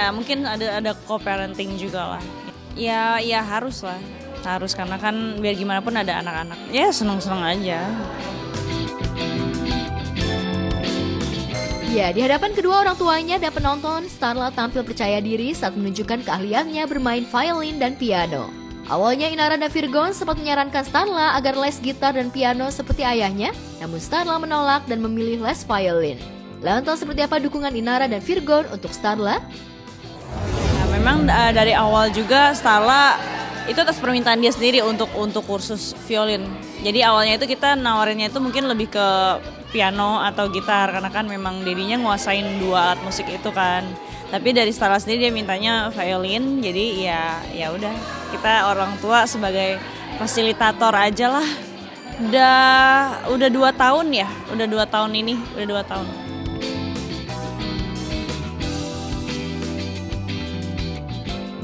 Mungkin ada co-parenting juga lah. Ya harus lah. Harus, karena kan biar gimana pun ada anak-anak. Ya seneng-seneng aja. Ya, di hadapan kedua orang tuanya dan penonton, Starla tampil percaya diri saat menunjukkan keahliannya bermain violin dan piano. Awalnya Inara dan Virgon sempat menyarankan Starla agar les gitar dan piano seperti ayahnya, namun Starla menolak dan memilih les violin. Lantas seperti apa dukungan Inara dan Virgon untuk Starla? Nah, memang dari awal juga Starla itu atas permintaan dia sendiri untuk kursus violin. Jadi awalnya itu kita nawarinnya itu mungkin lebih ke piano atau gitar, karena kan memang dirinya nguasain dua alat musik itu kan. Tapi dari Starla sendiri dia mintanya violin, jadi ya udah, kita orang tua sebagai fasilitator aja lah. Udah 2 tahun ya, udah 2 tahun ini, udah 2 tahun.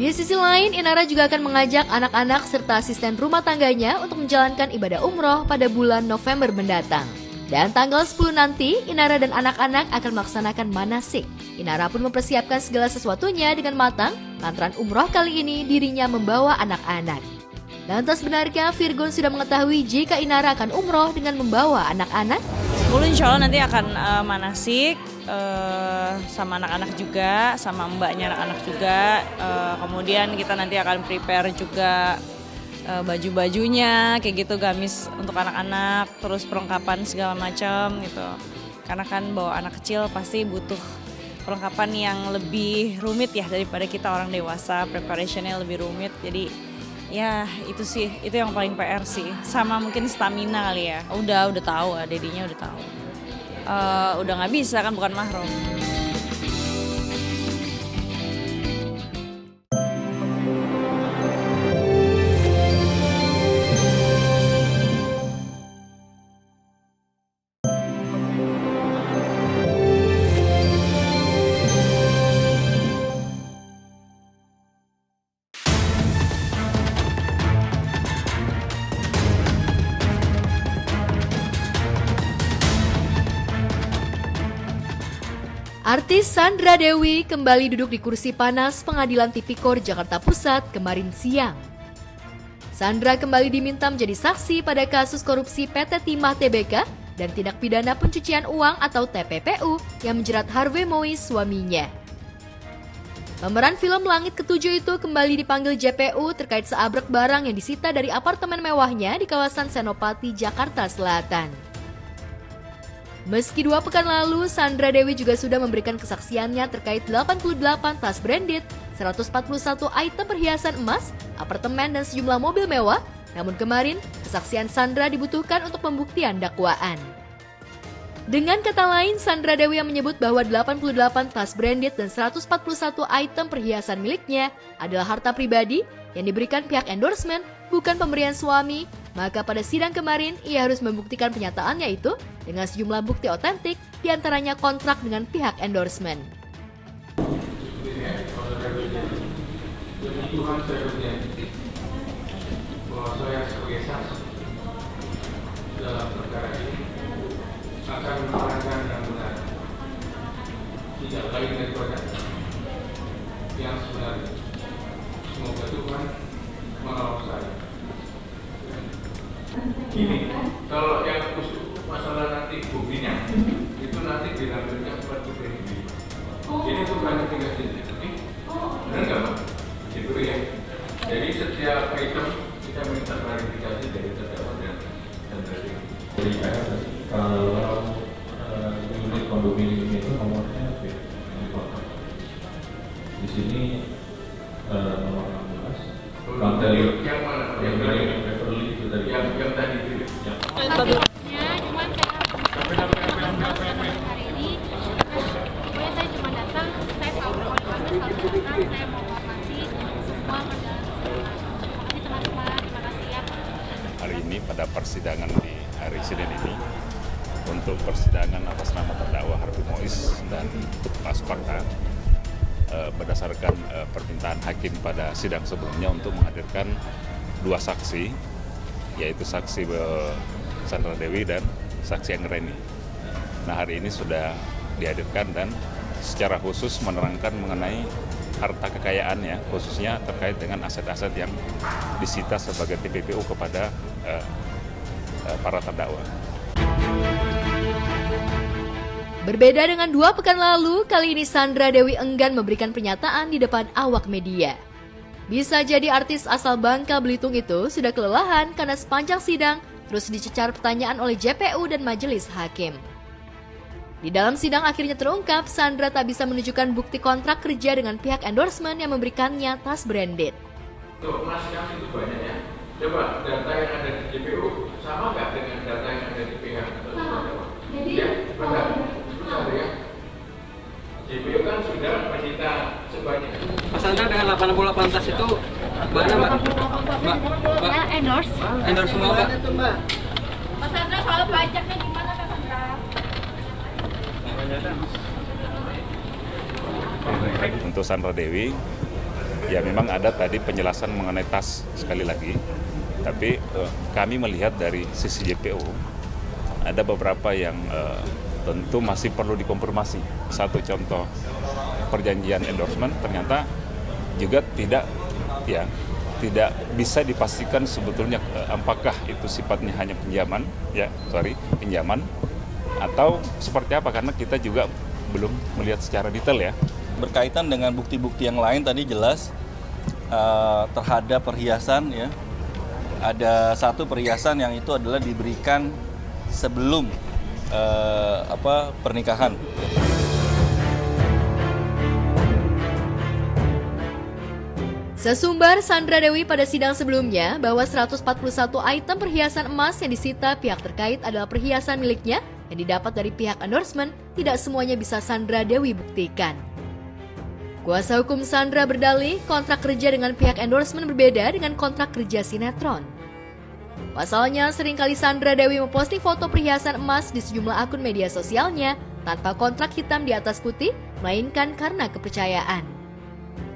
Di sisi lain, Inara juga akan mengajak anak-anak serta asisten rumah tangganya untuk menjalankan ibadah umroh pada bulan November mendatang. Dan tanggal 10 nanti, Inara dan anak-anak akan melaksanakan manasik. Inara pun mempersiapkan segala sesuatunya dengan matang, lantaran umroh kali ini dirinya membawa anak-anak. Lantas benarkah Virgon sudah mengetahui jika Inara akan umroh dengan membawa anak-anak? 10 insya Allah nanti akan manasik sama anak-anak juga, sama mbaknya anak-anak juga. Kemudian kita nanti akan prepare juga baju-bajunya, kayak gitu, gamis untuk anak-anak, terus perlengkapan segala macam gitu. Karena kan bawa anak kecil pasti butuh perlengkapan yang lebih rumit ya daripada kita orang dewasa, preparationnya lebih rumit. Jadi ya itu sih, itu yang paling PR sih. Sama mungkin stamina kali ya. Udah tahu, dedinya udah tahu. Udah nggak bisa kan, bukan mahram. Artis Sandra Dewi kembali duduk di kursi panas Pengadilan Tipikor Jakarta Pusat kemarin siang. Sandra kembali diminta menjadi saksi pada kasus korupsi PT Timah Tbk dan tindak pidana pencucian uang atau TPPU yang menjerat Harvey Moise suaminya. Pemeran film Langit Ketujuh itu kembali dipanggil JPU terkait seabrek barang yang disita dari apartemen mewahnya di kawasan Senopati, Jakarta Selatan. Meski 2 pekan lalu, Sandra Dewi juga sudah memberikan kesaksiannya terkait 88 tas branded, 141 item perhiasan emas, apartemen dan sejumlah mobil mewah, namun kemarin kesaksian Sandra dibutuhkan untuk pembuktian dakwaan. Dengan kata lain, Sandra Dewi yang menyebut bahwa 88 tas branded dan 141 item perhiasan miliknya adalah harta pribadi yang diberikan pihak endorsement, bukan pemberian suami, maka pada sidang kemarin ia harus membuktikan penyataannya itu dengan sejumlah bukti otentik, diantaranya kontrak dengan pihak endorsement. Bahwa saya sebagai saksi dalam perkara ini akan menerangkan yang benar, tidak lain daripada yang sebenarnya. Semoga Tuhan menolong saya. Gini, kalau yang khusus masalah nanti buktinya itu nanti dilampirkan kepada penyidik. Ini tuh banyak tinggal CCTV, benar nggak Pak? Itu ya. Jadi setiap item kita minta klarifikasi dari terdakwa dan dari. Jadi kalau unit kondominium itu nomornya di sini nomor 16. Lantai yang mana? Yang dari Beverly itu tadi. Yang tadi itu. Sebelumnya, cuman saya hari ini, pokoknya saya cuma datang, saya selalu datang, saya mau hormati semua perjalanan. Terima kasih teman-teman, terima kasih ya. Hari ini pada persidangan di hari Senin ini, untuk persidangan atas nama terdakwa Harvey Moise dan Pak Suparta, berdasarkan permintaan hakim pada sidang sebelumnya untuk menghadirkan 2 saksi, yaitu saksi Sandra Dewi dan saksi yang Reni. Nah, hari ini sudah dihadirkan dan secara khusus menerangkan mengenai harta kekayaannya, khususnya terkait dengan aset-aset yang disita sebagai TPPU kepada para terdakwa. Berbeda dengan 2 pekan lalu, kali ini Sandra Dewi enggan memberikan pernyataan di depan awak media. Bisa jadi artis asal Bangka Belitung itu sudah kelelahan karena sepanjang sidang terus dicecar pertanyaan oleh JPU dan majelis hakim. Di dalam sidang akhirnya terungkap Sandra tak bisa menunjukkan bukti kontrak kerja dengan pihak endorsement yang memberikannya tas branded. Tuh, Mas, yang itu banyak ya. Coba data yang ada di JPU sama nggak dengan data yang ada di pihak? Jadi, ya, benar. Ya. JPU kan sudah menyita sebanyak. Mas Sandra dengan 88 tas itu mana Mbak? Mbak? Endorse. Endorse semua Mbak? Mas Sandra soal pajaknya gimana Kak Sandra? Untuk Sandra Dewi, ya memang ada tadi penjelasan mengenai tas sekali lagi, tapi kami melihat dari sisi JPU ada beberapa yang tentu masih perlu dikonfirmasi. Satu contoh, perjanjian endorsement ternyata juga tidak bisa dipastikan sebetulnya apakah itu sifatnya hanya pinjaman atau seperti apa, karena kita juga belum melihat secara detail ya. Berkaitan dengan bukti-bukti yang lain tadi jelas terhadap perhiasan ya. Ada satu perhiasan yang itu adalah diberikan sebelum pernikahan. Sesumbar Sandra Dewi pada sidang sebelumnya bahwa 141 item perhiasan emas yang disita pihak terkait adalah perhiasan miliknya yang didapat dari pihak endorsement, tidak semuanya bisa Sandra Dewi buktikan. Kuasa hukum Sandra berdalih kontrak kerja dengan pihak endorsement berbeda dengan kontrak kerja sinetron. Pasalnya, seringkali Sandra Dewi memposting foto perhiasan emas di sejumlah akun media sosialnya tanpa kontrak hitam di atas putih, melainkan karena kepercayaan.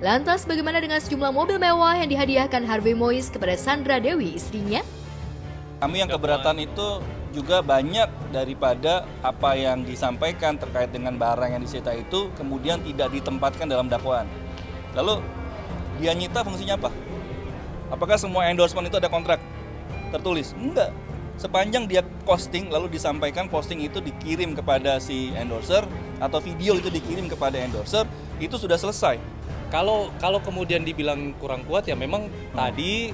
Lantas bagaimana dengan sejumlah mobil mewah yang dihadiahkan Harvey Moise kepada Sandra Dewi istrinya? Kami yang keberatan itu juga banyak daripada apa yang disampaikan terkait dengan barang yang disita itu kemudian tidak ditempatkan dalam dakwaan. Lalu dia nyita fungsinya apa? Apakah semua endorsement itu ada kontrak tertulis? Enggak. Sepanjang dia posting lalu disampaikan posting itu dikirim kepada si endorser atau video itu dikirim kepada endorser, itu sudah selesai. Kalau kemudian dibilang kurang kuat ya memang tadi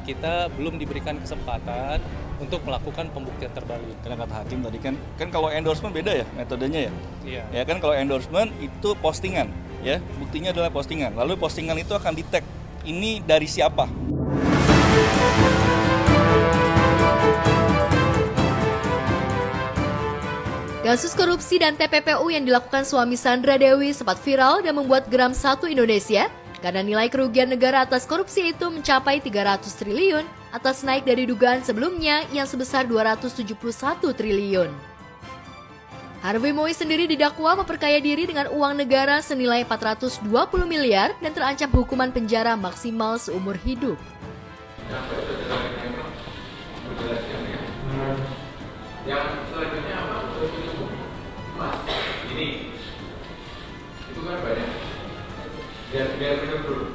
kita belum diberikan kesempatan untuk melakukan pembuktian terbalik. Karena kata hakim tadi kan kalau endorsement beda ya metodenya ya. Iya. Ya kan kalau endorsement itu postingan ya, buktinya adalah postingan. Lalu postingan itu akan di-tag ini dari siapa. Kasus korupsi dan TPPU yang dilakukan suami Sandra Dewi sempat viral dan membuat geram satu Indonesia karena nilai kerugian negara atas korupsi itu mencapai 300 triliun atas naik dari dugaan sebelumnya yang sebesar 271 triliun. Harvey Moise sendiri didakwa memperkaya diri dengan uang negara senilai 420 miliar dan terancam hukuman penjara maksimal seumur hidup. Yang selanjutnya apa? Mas, ini itu kan banyak. Biar benar dulu.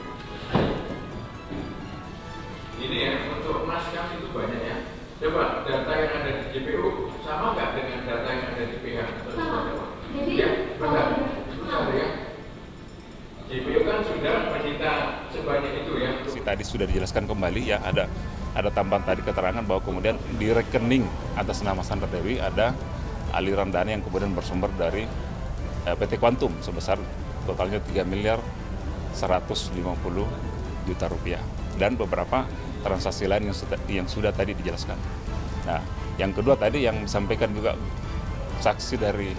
Ini ya, untuk emas kan itu banyak ya. Coba data yang ada di JPU sama nggak dengan data yang ada di PH? Sama. Ya, benar. Benar ya. JPU kan sudah menyita sebanyak itu ya. Tadi sudah dijelaskan kembali ya, ada tambahan tadi keterangan bahwa kemudian di rekening atas nama Sandra Dewi ada aliran dana yang kemudian bersumber dari PT Quantum sebesar totalnya 3 miliar 150 juta rupiah dan beberapa transaksi lain yang sudah tadi dijelaskan. Nah, yang kedua tadi yang disampaikan juga saksi dari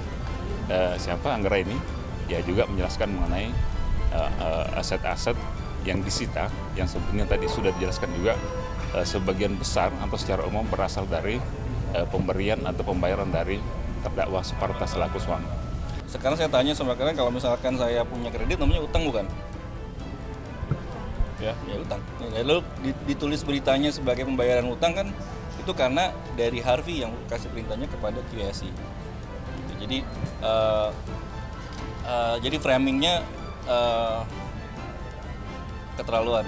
Anggra ini ya juga menjelaskan mengenai aset-aset yang disita yang sebetulnya tadi sudah dijelaskan juga sebagian besar atau secara umum berasal dari pemberian atau pembayaran dari terdakwa Suparta selaku suami. Sekarang saya tanya sama kalian, kalau misalkan saya punya kredit namanya utang bukan? Ya utang. Lalu ditulis beritanya sebagai pembayaran utang kan itu karena dari Harvey yang kasih perintahnya kepada QSI. Jadi framingnya keterlaluan.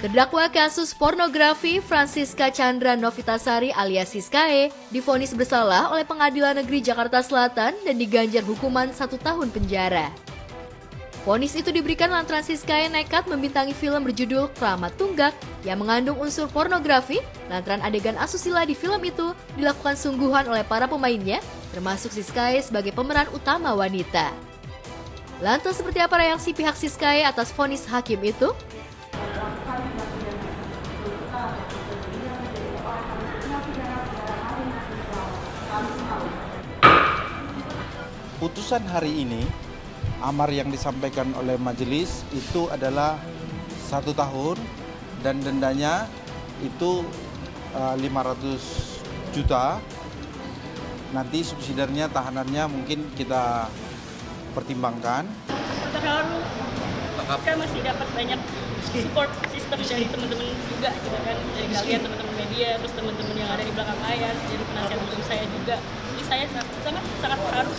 Terdakwa kasus pornografi Francisca Chandra Novitasari alias Siskae divonis bersalah oleh Pengadilan Negeri Jakarta Selatan dan diganjar hukuman 1 tahun penjara. Vonis itu diberikan lantaran Siskae nekat membintangi film berjudul Kramat Tunggak yang mengandung unsur pornografi lantaran adegan asusila di film itu dilakukan sungguhan oleh para pemainnya, termasuk Siskae sebagai pemeran utama wanita. Lantas seperti apa reaksi pihak Siskae atas vonis hakim itu? Putusan hari ini, amar yang disampaikan oleh majelis itu adalah 1 tahun dan dendanya itu 500 juta. Nanti subsidiarnya, tahanannya mungkin kita pertimbangkan. Terharu, kita masih dapat banyak support system dari teman-teman juga gitu kan, dari kalian teman-teman media, terus teman-teman yang ada di belakang layar, jadi penasihat hukum saya juga. Jadi saya sangat terharu.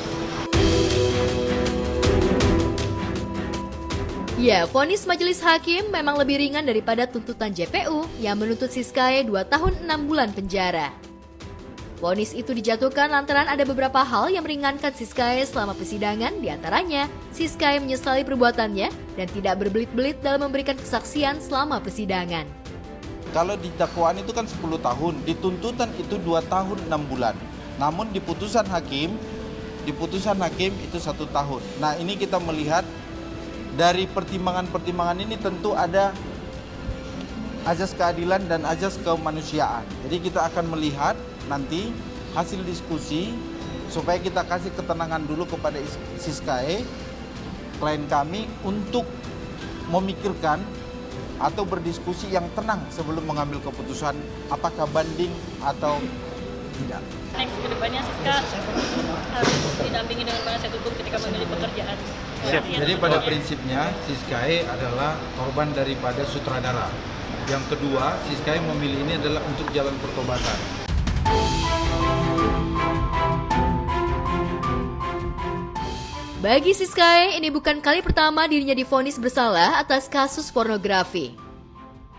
Ya, vonis majelis hakim memang lebih ringan daripada tuntutan JPU yang menuntut Siskae 2 tahun 6 bulan penjara. Vonis itu dijatuhkan lantaran ada beberapa hal yang meringankan Siskae selama persidangan, diantaranya Siskae menyesali perbuatannya dan tidak berbelit-belit dalam memberikan kesaksian selama persidangan. Kalau di dakwaan itu kan 10 tahun, di tuntutan itu 2 tahun 6 bulan. Namun di putusan hakim itu 1 tahun. Nah, ini kita melihat dari pertimbangan-pertimbangan ini tentu ada azas keadilan dan azas kemanusiaan. Jadi kita akan melihat nanti hasil diskusi supaya kita kasih ketenangan dulu kepada Siskae, klien kami, untuk memikirkan atau berdiskusi yang tenang sebelum mengambil keputusan apakah banding atau tidak. Next kedepannya Siska harus didampingi dengan penasihat hukum ketika memilih pekerjaan. Siap. Jadi pada prinsipnya Siskae adalah korban daripada sutradara. Yang kedua, Siskae memilih ini adalah untuk jalan pertobatan. Bagi Siskae, ini bukan kali pertama dirinya divonis bersalah atas kasus pornografi.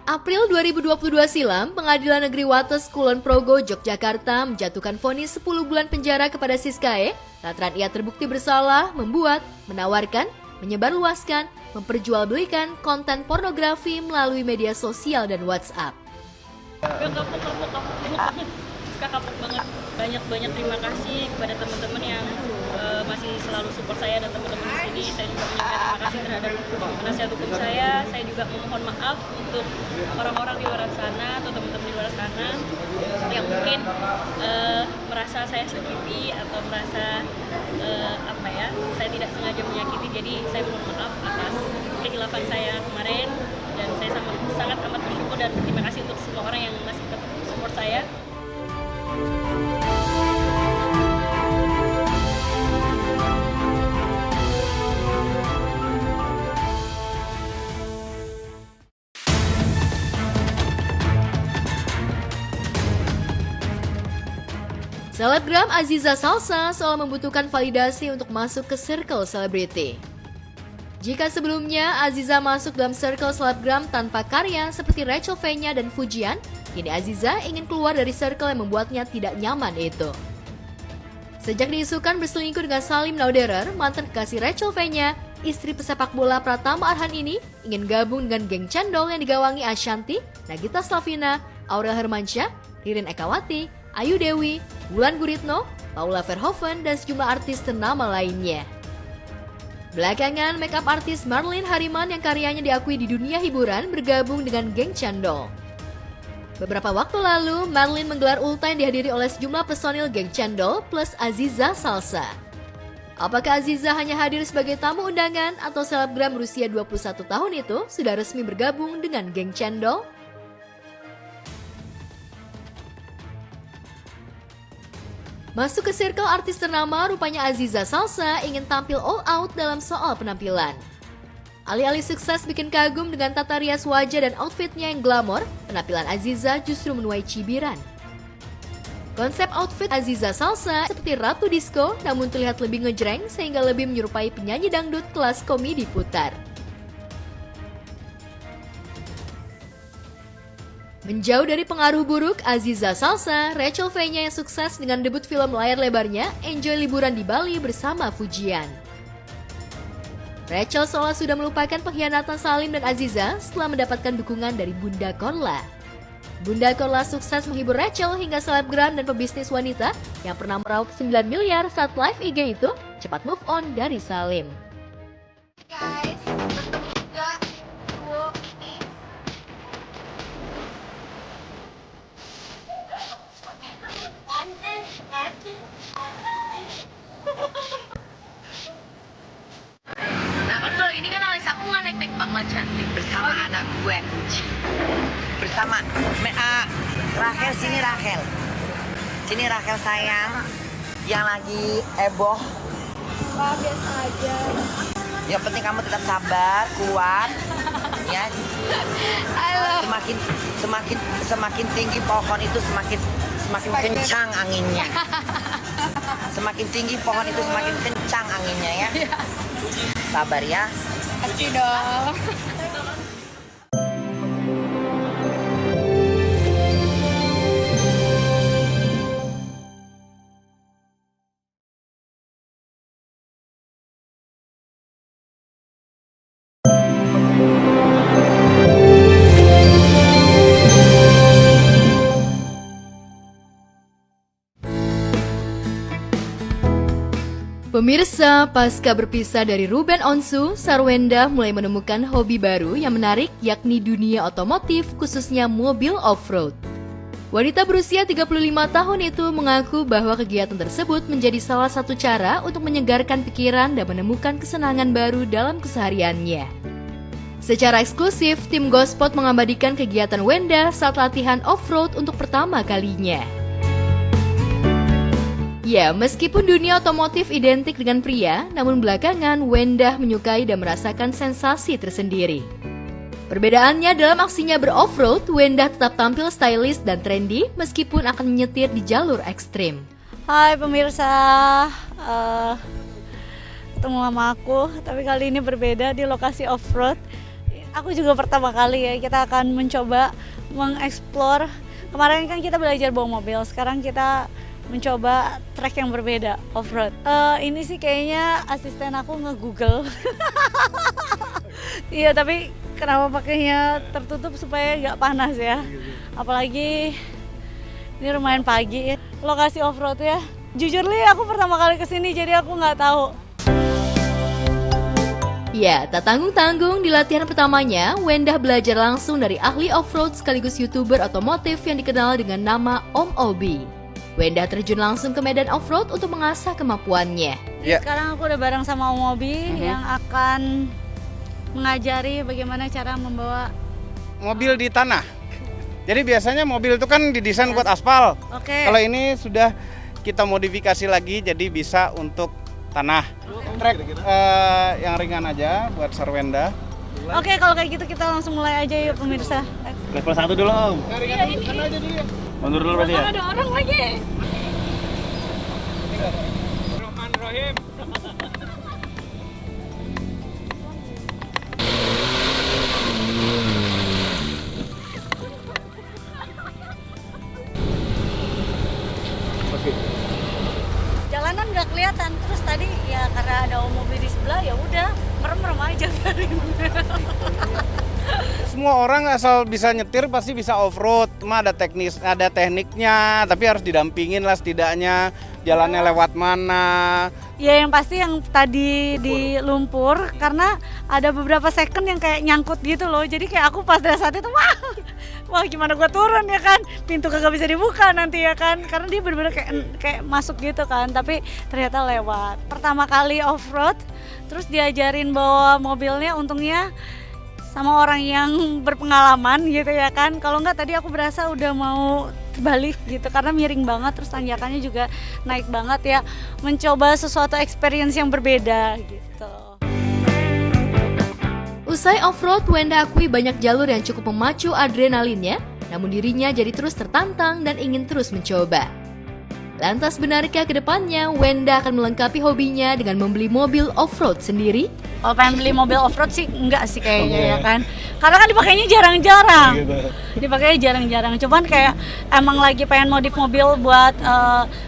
April 2022 silam, Pengadilan Negeri Wates Kulon Progo, Yogyakarta menjatuhkan vonis 10 bulan penjara kepada Siskae lantaran ia terbukti bersalah membuat, menawarkan, menyebarluaskan, memperjualbelikan konten pornografi melalui media sosial dan WhatsApp. Kapok banget. Siska kapok banget. Banyak terima kasih kepada teman-teman yang masih selalu support saya dan teman-teman di sini. Saya juga menyampaikan terima kasih terhadap penasihat hukum saya. Saya juga memohon maaf untuk orang-orang di luar sana atau teman-teman di luar sana yang mungkin merasa saya sakiti atau merasa saya tidak sengaja menyakiti. Jadi saya mohon maaf atas kehilafan saya kemarin dan saya sangat amat bersyukur dan berterima kasih untuk semua orang yang masih support saya. Selebgram Aziza Salsa seolah membutuhkan validasi untuk masuk ke circle selebriti. Jika sebelumnya Aziza masuk dalam circle selebgram tanpa karya seperti Rachel Fenya dan Fujian, kini Aziza ingin keluar dari circle yang membuatnya tidak nyaman itu. Sejak diisukan berselingkuh dengan Salim Nauderer, mantan kekasih Rachel Fenya, istri pesepak bola Pratama Arhan ini ingin gabung dengan geng cendol yang digawangi Ashanti, Nagita Slavina, Aurel Hermansyah, Ririn Ekawati, Ayu Dewi, Wulan Guritno, Paula Verhoeven, dan sejumlah artis ternama lainnya. Belakangan, makeup artis Marlene Hariman yang karyanya diakui di dunia hiburan bergabung dengan geng cendol. Beberapa waktu lalu, Marlene menggelar ulta yang dihadiri oleh sejumlah personil geng cendol plus Aziza Salsa. Apakah Aziza hanya hadir sebagai tamu undangan atau selebgram berusia 21 tahun itu sudah resmi bergabung dengan geng cendol? Masuk ke circle artis ternama, rupanya Aziza Salsa ingin tampil all out dalam soal penampilan. Alih-alih sukses bikin kagum dengan tata rias wajah dan outfitnya yang glamor, penampilan Aziza justru menuai cibiran. Konsep outfit Aziza Salsa seperti ratu disco, namun terlihat lebih ngejreng sehingga lebih menyerupai penyanyi dangdut kelas komedi putar. Menjauh dari pengaruh buruk Aziza Salsa, Rachel Fenya yang sukses dengan debut film layar lebarnya enjoy liburan di Bali bersama Fujian. Rachel seolah sudah melupakan pengkhianatan Salim dan Aziza setelah mendapatkan dukungan dari Bunda Korla. Bunda Korla sukses menghibur Rachel hingga selebgram dan pebisnis wanita yang pernah meraup 9 miliar saat live IG itu cepat move on dari Salim. Guys, nah betul, ini kan alis aku nggak nek-nek banget cantik bersama anak gue bersama Rachel. Sini Rachel sayang yang lagi heboh. biasa aja. Yang penting kamu tetap sabar, kuat ya. Semakin tinggi pohon itu semakin kencang anginnya. Semakin tinggi pohon itu semakin kencang anginnya ya. Sabar ya. Pasti dong. Pemirsa, pasca berpisah dari Ruben Onsu, Sarwenda mulai menemukan hobi baru yang menarik yakni dunia otomotif khususnya mobil off-road. Wanita berusia 35 tahun itu mengaku bahwa kegiatan tersebut menjadi salah satu cara untuk menyegarkan pikiran dan menemukan kesenangan baru dalam kesehariannya. Secara eksklusif, tim Gospot mengabadikan kegiatan Wenda saat latihan off-road untuk pertama kalinya. Ya, meskipun dunia otomotif identik dengan pria, namun belakangan Wenda menyukai dan merasakan sensasi tersendiri. Perbedaannya dalam aksinya ber-off-road, Wenda tetap tampil stylish dan trendy meskipun akan menyetir di jalur ekstrim. Hai pemirsa, ketemu sama aku, tapi kali ini berbeda di lokasi off-road. Aku juga pertama kali ya, kita akan mencoba mengeksplor. Kemarin kan kita belajar bawa mobil, sekarang kita mencoba trek yang berbeda, off-road. Ini sih kayaknya asisten aku nge-google. Iya, tapi kenapa pakainya tertutup supaya nggak panas ya. Apalagi ini lumayan pagi, lokasi off-road ya. Jujur Li, aku pertama kali kesini jadi aku nggak tahu. Ya, tak tanggung-tanggung di latihan pertamanya, Wenda belajar langsung dari ahli off-road sekaligus YouTuber otomotif yang dikenal dengan nama Om Obi. Wenda terjun langsung ke medan off-road untuk mengasah kemampuannya. Yeah. Sekarang aku udah bareng sama Om Obi yang akan mengajari bagaimana cara membawa mobil di tanah. Jadi biasanya mobil itu kan didesain buat aspal. Kalau ini sudah kita modifikasi lagi jadi bisa untuk tanah. Trek yang ringan aja buat Sarwenda. Oke, kalau kayak gitu kita langsung mulai aja yuk pemirsa. Level 1 dulu Om. Iya, ini. Mundur dulu berarti ya. Ada orang lagi. Bismillahirrahmanirrahim. Jalanan nggak kelihatan, terus tadi ya karena ada mobil di sebelah ya udah merem-merem aja dari. Semua orang asal bisa nyetir pasti bisa off-road, cuma ada tekniknya, tapi harus didampingin lah setidaknya jalannya lewat mana. Ya yang pasti yang tadi di lumpur karena ada beberapa second yang kayak nyangkut gitu loh. Jadi kayak aku pas dari saat itu wah gimana gua turun ya kan, pintu kagak bisa dibuka nanti ya kan, karena dia bener-bener kayak masuk gitu kan, tapi ternyata lewat. Pertama kali off-road, terus diajarin bawa mobilnya, untungnya sama orang yang berpengalaman gitu ya kan. Kalau enggak tadi aku berasa udah mau balik gitu karena miring banget, terus tanjakannya juga naik banget ya. Mencoba sesuatu experience yang berbeda gitu. Usai off-road, Wenda akui banyak jalur yang cukup memacu adrenalinnya, namun dirinya jadi terus tertantang dan ingin terus mencoba. Lantas benarkah ke depannya Wenda akan melengkapi hobinya dengan membeli mobil off-road sendiri? Kalau pengen beli mobil off-road sih enggak sih kayaknya ya kan. Karena kan dipakainya jarang-jarang. Dipakainya jarang-jarang. Cuman kayak emang lagi pengen modif mobil buat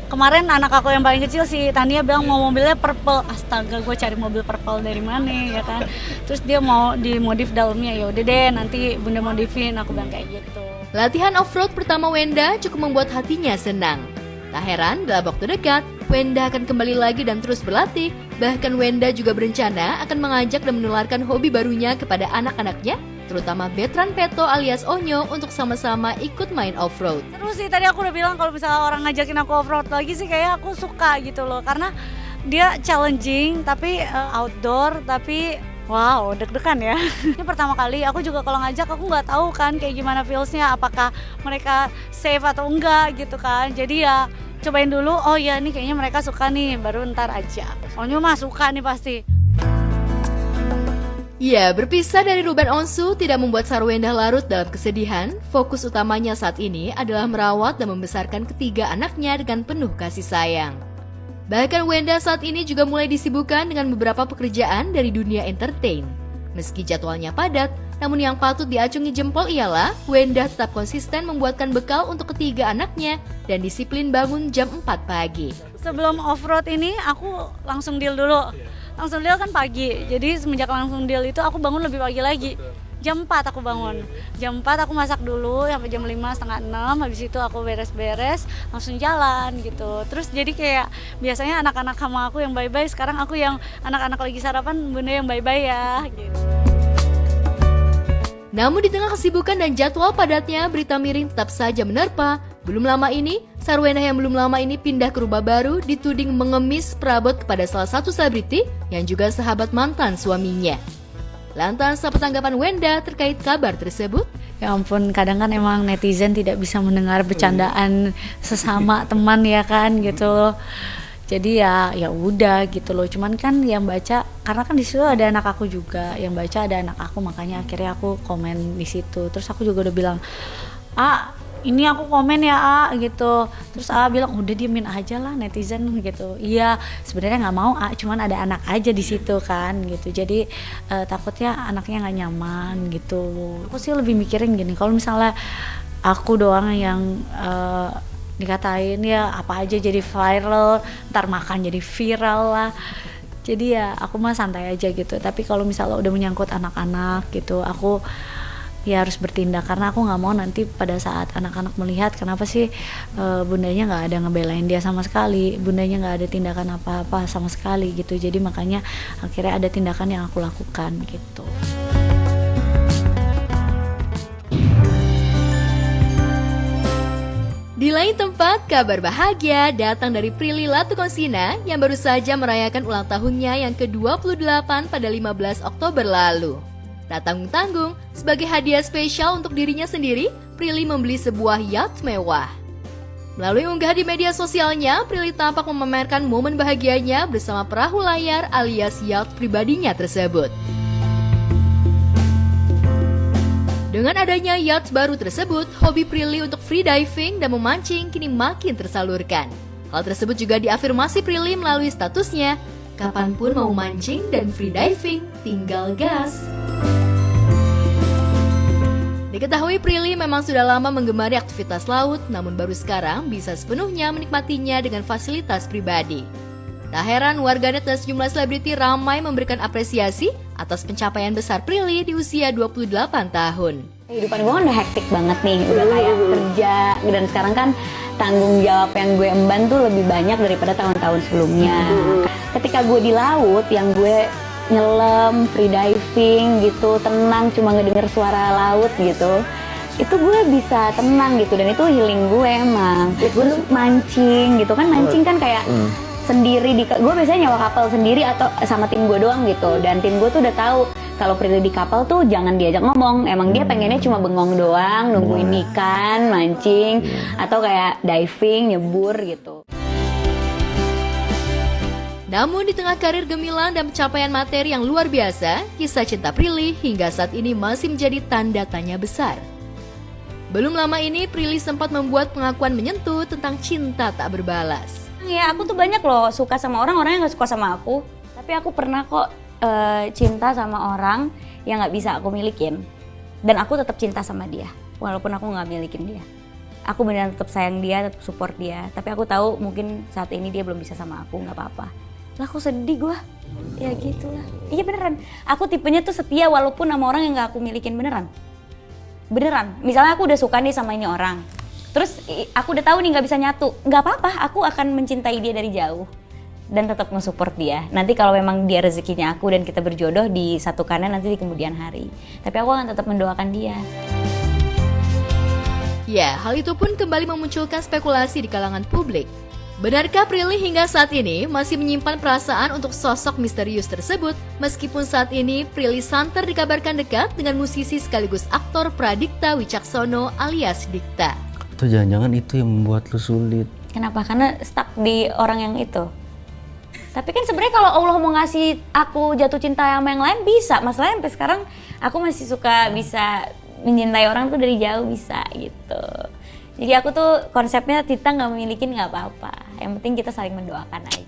kemarin anak aku yang paling kecil si Tania bilang mau mobilnya purple. Astaga, gue cari mobil purple dari mana ya kan. Terus dia mau dimodif dalamnya, ya udah deh nanti Bunda modifin, aku bilang kayak gitu. Latihan off-road pertama Wenda cukup membuat hatinya senang. Tak heran, dalam waktu dekat, Wenda akan kembali lagi dan terus berlatih. Bahkan Wenda juga berencana akan mengajak dan menularkan hobi barunya kepada anak-anaknya, terutama Betran Peto alias Onyo untuk sama-sama ikut main off-road. Terus sih tadi aku udah bilang kalau misalnya orang ngajakin aku off-road lagi sih kayak aku suka gitu loh. Karena dia challenging tapi outdoor tapi wow, deg-degan ya. Ini pertama kali, aku juga kalau ngajak aku nggak tahu kan kayak gimana feelsnya, apakah mereka safe atau enggak gitu kan. Jadi ya cobain dulu, oh ya nih kayaknya mereka suka nih, baru ntar aja. Onyo mah suka nih pasti. Ya, berpisah dari Ruben Onsu tidak membuat Sarwenda larut dalam kesedihan. Fokus utamanya saat ini adalah merawat dan membesarkan ketiga anaknya dengan penuh kasih sayang. Bahkan Wenda saat ini juga mulai disibukkan dengan beberapa pekerjaan dari dunia entertain. Meski jadwalnya padat, namun yang patut diacungi jempol ialah Wenda tetap konsisten membuatkan bekal untuk ketiga anaknya dan disiplin bangun jam 4 pagi. Sebelum off-road ini aku langsung deal dulu. Langsung deal kan pagi, jadi semenjak langsung deal itu aku bangun lebih pagi lagi. Jam 4 aku bangun, jam 4 aku masak dulu sampai jam 5, setengah 6, habis itu aku beres-beres, langsung jalan gitu. Terus jadi kayak biasanya anak-anak sama aku yang bye-bye, sekarang aku yang anak-anak lagi sarapan, Bunda yang bye-bye ya gitu. Namun di tengah kesibukan dan jadwal padatnya, berita miring tetap saja menerpa. Belum lama ini, Sarwenda yang belum lama ini pindah ke rumah baru dituding mengemis perabot kepada salah satu selebriti yang juga sahabat mantan suaminya. Lantas apa tanggapan Wenda terkait kabar tersebut? Ya ampun, kadang kan emang netizen tidak bisa mendengar bercandaan sesama teman ya kan gitu loh. Jadi ya udah gitu loh. Cuman kan yang baca, karena kan di situ ada anak aku juga, yang baca ada anak aku, makanya akhirnya aku komen di situ. Terus aku juga udah bilang, ini aku komen ya gitu. Terus bilang udah diemin aja lah netizen gitu. Iya sebenarnya nggak mau cuman ada anak aja di situ kan gitu. Jadi takutnya anaknya nggak nyaman gitu. Aku sih lebih mikirin gini, kalau misalnya aku doang yang dikatain ya apa aja jadi viral, ntar makan jadi viral lah. Jadi ya aku mah santai aja gitu. Tapi kalau misalnya udah menyangkut anak-anak gitu, aku ya harus bertindak, karena aku nggak mau nanti pada saat anak-anak melihat kenapa sih bundanya nggak ada ngebelain dia sama sekali, bundanya nggak ada tindakan apa-apa sama sekali gitu. Jadi makanya akhirnya ada tindakan yang aku lakukan gitu. Di lain tempat, kabar bahagia datang dari Prilly Latukonsina yang baru saja merayakan ulang tahunnya yang ke-28 pada 15 Oktober lalu. Tak tanggung-tanggung, sebagai hadiah spesial untuk dirinya sendiri, Prilly membeli sebuah yacht mewah. Melalui unggahan di media sosialnya, Prilly tampak memamerkan momen bahagianya bersama perahu layar alias yacht pribadinya tersebut. Dengan adanya yacht baru tersebut, hobi Prilly untuk freediving dan memancing kini makin tersalurkan. Hal tersebut juga diafirmasi Prilly melalui statusnya, kapanpun mau mancing dan freediving, tinggal gas. Diketahui Prilly memang sudah lama menggemari aktivitas laut, namun baru sekarang bisa sepenuhnya menikmatinya dengan fasilitas pribadi. Tak heran warganet dan sejumlah selebriti ramai memberikan apresiasi atas pencapaian besar Prilly di usia 28 tahun. Kehidupan gue kan udah hektik banget nih, udah kayak kerja, dan sekarang kan tanggung jawab yang gue emban tuh lebih banyak daripada tahun-tahun sebelumnya. Ketika gue di laut, yang gue nyelam, freediving gitu, tenang cuma ngedenger suara laut gitu, itu gue bisa tenang gitu, dan itu healing gue emang. Gue mancing gitu kan, mancing kan kayak sendiri, gue biasanya nyawa kapal sendiri atau sama tim gue doang gitu, dan tim gue tuh udah tahu kalau Prilly di kapal tuh jangan diajak ngomong, emang dia pengennya cuma bengong doang, nungguin ikan, mancing, atau kayak diving, nyebur gitu. Namun di tengah karir gemilang dan pencapaian materi yang luar biasa, kisah cinta Prilly hingga saat ini masih menjadi tanda tanya besar. Belum lama ini Prilly sempat membuat pengakuan menyentuh tentang cinta tak berbalas. Ya aku tuh banyak loh suka sama orang yang gak suka sama aku, tapi aku pernah kok cinta sama orang yang gak bisa aku milikin, dan aku tetap cinta sama dia walaupun aku gak milikin dia. Aku beneran tetap sayang dia, tetap support dia, tapi aku tahu mungkin saat ini dia belum bisa sama aku, gak apa-apa. Lah aku sedih gue, ya gitulah. Iya beneran, aku tipenya tuh setia walaupun sama orang yang gak aku milikin, beneran. Misalnya aku udah suka nih sama ini orang, terus aku udah tahu nih gak bisa nyatu, gak apa-apa, aku akan mencintai dia dari jauh dan tetap nge-support dia. Nanti kalau memang dia rezekinya aku dan kita berjodoh, disatukannya nanti di kemudian hari. Tapi aku akan tetap mendoakan dia. Ya, hal itu pun kembali memunculkan spekulasi di kalangan publik. Benarkah Prilly hingga saat ini masih menyimpan perasaan untuk sosok misterius tersebut, meskipun saat ini Prilly santer dikabarkan dekat dengan musisi sekaligus aktor Pradikta Wicaksono alias Dikta. Atau jangan-jangan itu yang membuat lu sulit? Kenapa? Karena stuck di orang yang itu. Tapi kan sebenarnya kalau Allah mau ngasih aku jatuh cinta sama yang lain bisa. Masalahnya sampai sekarang aku masih suka bisa mencintai orang tuh dari jauh, bisa gitu. Jadi aku tuh konsepnya kita nggak memilikin nggak apa-apa. Yang penting kita saling mendoakan aja.